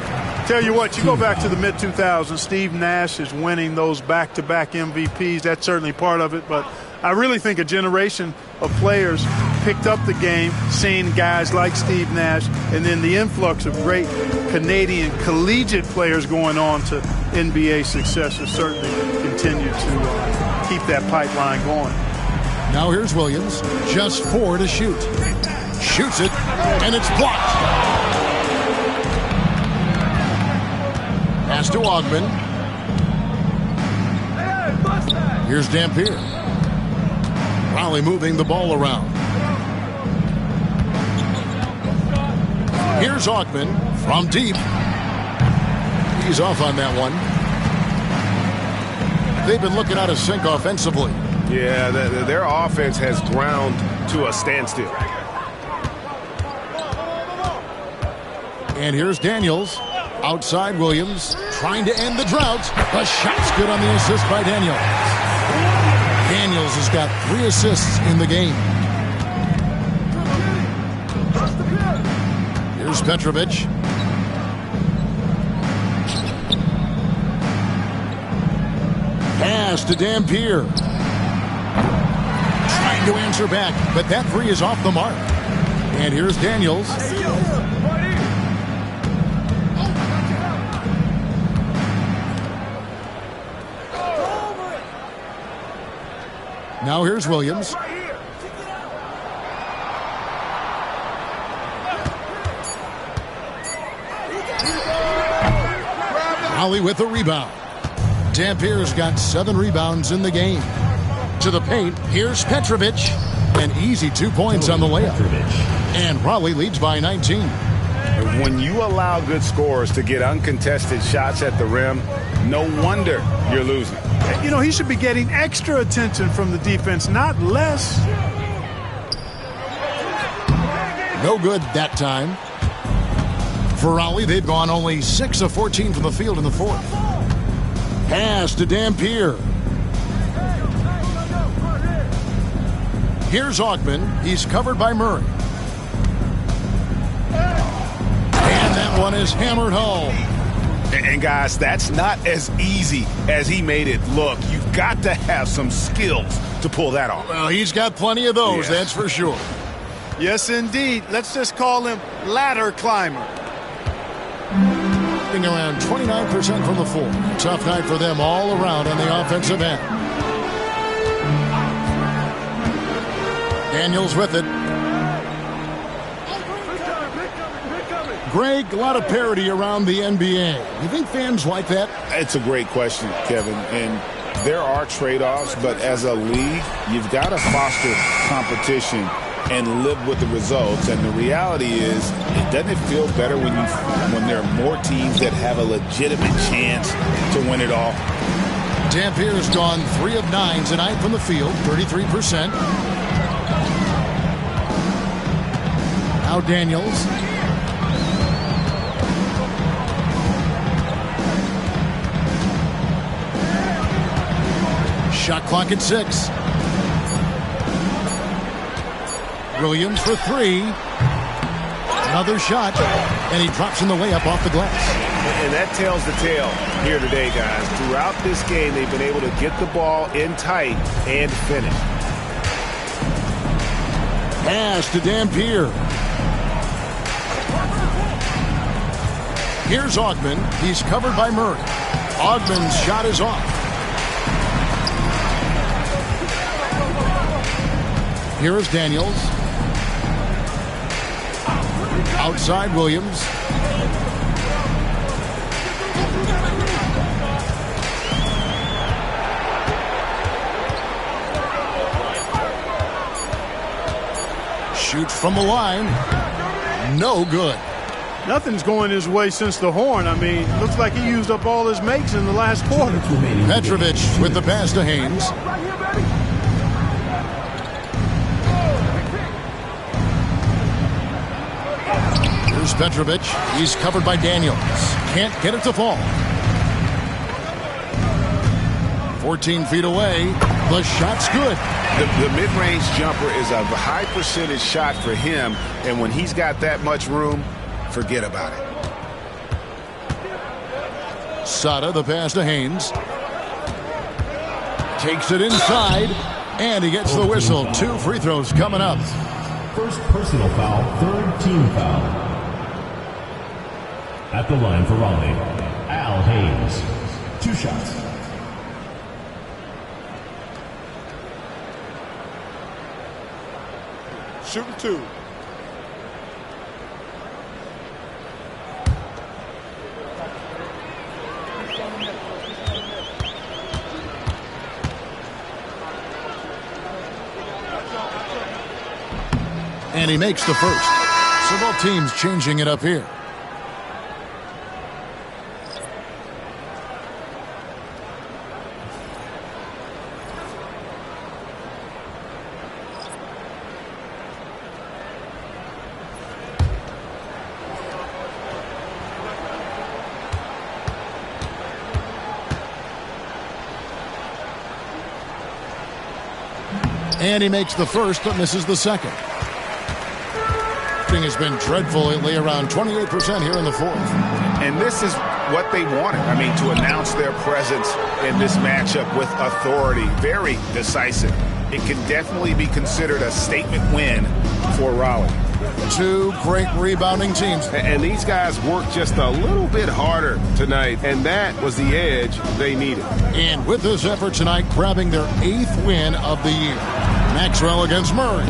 Tell you what, you go back to the mid-2000s, Steve Nash is winning those back-to-back MVPs. That's certainly part of it, but I really think a generation of players picked up the game, seeing guys like Steve Nash, and then the influx of great Canadian collegiate players going on to NBA success has certainly continued to keep that pipeline going. Now here's Williams, just 4 to shoot. Shoots it, and it's blocked. Pass to Ogman. Here's Dampier. Raleigh moving the ball around. Here's Ogman from deep. He's off on that one. They've been looking out of sync offensively. Yeah, their offense has ground to a standstill. And here's Daniels. Outside Williams, trying to end the drought. The shot's good on the assist by Daniels. Daniels has got 3 assists in the game. Here's Petrovic. Pass to Dampier. Trying to answer back, but that 3 is off the mark. And here's Daniels. Now here's Williams. Raleigh with the rebound. Dampier's got 7 rebounds in the game. To the paint, here's Petrovic. An easy 2 points on the layup. And Raleigh leads by 19. When you allow good scorers to get uncontested shots at the rim, no wonder you're losing. You know, he should be getting extra attention from the defense, not less. No good that time. For Raleigh, they've gone only 6 of 14 from the field in the fourth. Pass to Dampier. Here's Augman. He's covered by Murray. And that one is hammered home. And guys, that's not as easy as he made it look. You've got to have some skills to pull that off. Well, he's got plenty of those, that's for sure. Yes, indeed. Let's just call him ladder climber. Around 29% from the floor. Tough night for them all around on the offensive end. Daniels with it. Greg, a lot of parity around the NBA. You think fans like that? It's a great question, Kevin. And there are trade-offs, but as a league, you've got to foster competition and live with the results. And the reality is, doesn't it feel better when there are more teams that have a legitimate chance to win it all? Dampier's gone 3 of 9 tonight from the field, 33%. Now Daniels. Shot clock at 6. Williams for 3. Another shot, and he drops in the layup off the glass. And that tells the tale here today, guys. Throughout this game, they've been able to get the ball in tight and finish. Pass to Dampier. Here's Augman. He's covered by Murray. Augman's shot is off. Here is Daniels. Outside Williams. Shoots from the line. No good. Nothing's going his way since the horn. I mean, looks like he used up all his makes in the last quarter. Petrovic with the pass to Haynes. Here's Petrovic. He's covered by Daniels. Can't get it to fall. 14 feet away. The shot's good. The mid-range jumper is a high percentage shot for him, and when he's got that much room, forget about it. Sada, the pass to Haynes. Takes it inside, and he gets the whistle. 2 free throws coming up. First personal foul, third team foul. At the line for Raleigh, Al Haynes. 2 shots. Shooting 2. And he makes the first. So both teams changing it up here. And he makes the first, but misses the second. Has been dreadful lately, around 28% here in the fourth. And this is what they wanted. I mean, to announce their presence in this matchup with authority. Very decisive. It can definitely be considered a statement win for Raleigh. 2 great rebounding teams. And these guys worked just a little bit harder tonight, and that was the edge they needed. And with this effort tonight, grabbing their 8th win of the year. Maxwell against Murray.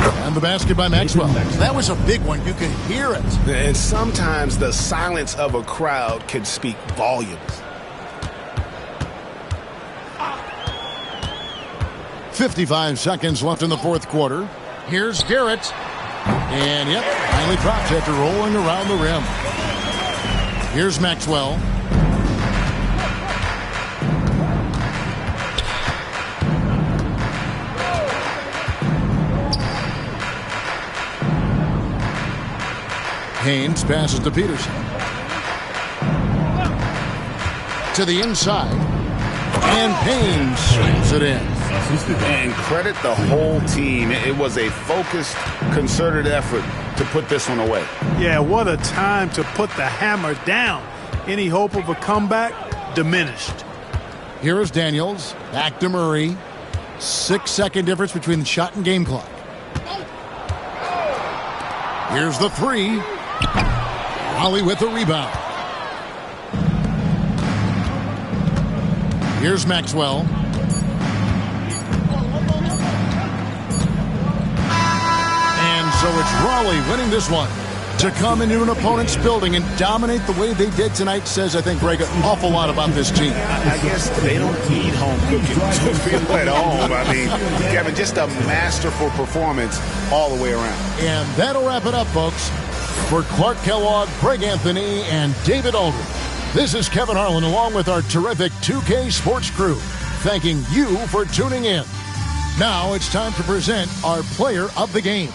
And the basket by Maxwell. That was a big one. You could hear it. And sometimes the silence of a crowd can speak volumes. 55 seconds left in the fourth quarter. Here's Garrett. And, yep, finally drops after rolling around the rim. Here's Maxwell. Haynes passes to Peterson. To the inside. And Payne swings it in. And credit the whole team. It was a focused, concerted effort to put this one away. Yeah, what a time to put the hammer down. Any hope of a comeback diminished. Here is Daniels. Back to Murray. 6-second difference between the shot and game clock. Here's the three. Raleigh with the rebound. Here's Maxwell. And so it's Raleigh winning this one. To come into an opponent's building and dominate the way they did tonight says, I think, Greg, an awful lot about this team. I guess they don't need home cooking to feel at home. I mean, Kevin, just a masterful performance all the way around. And that'll wrap it up, folks. For Clark Kellogg, Greg Anthony, and David Aldridge, this is Kevin Harlan along with our terrific 2K Sports crew, thanking you for tuning in. Now it's time to present our player of the game.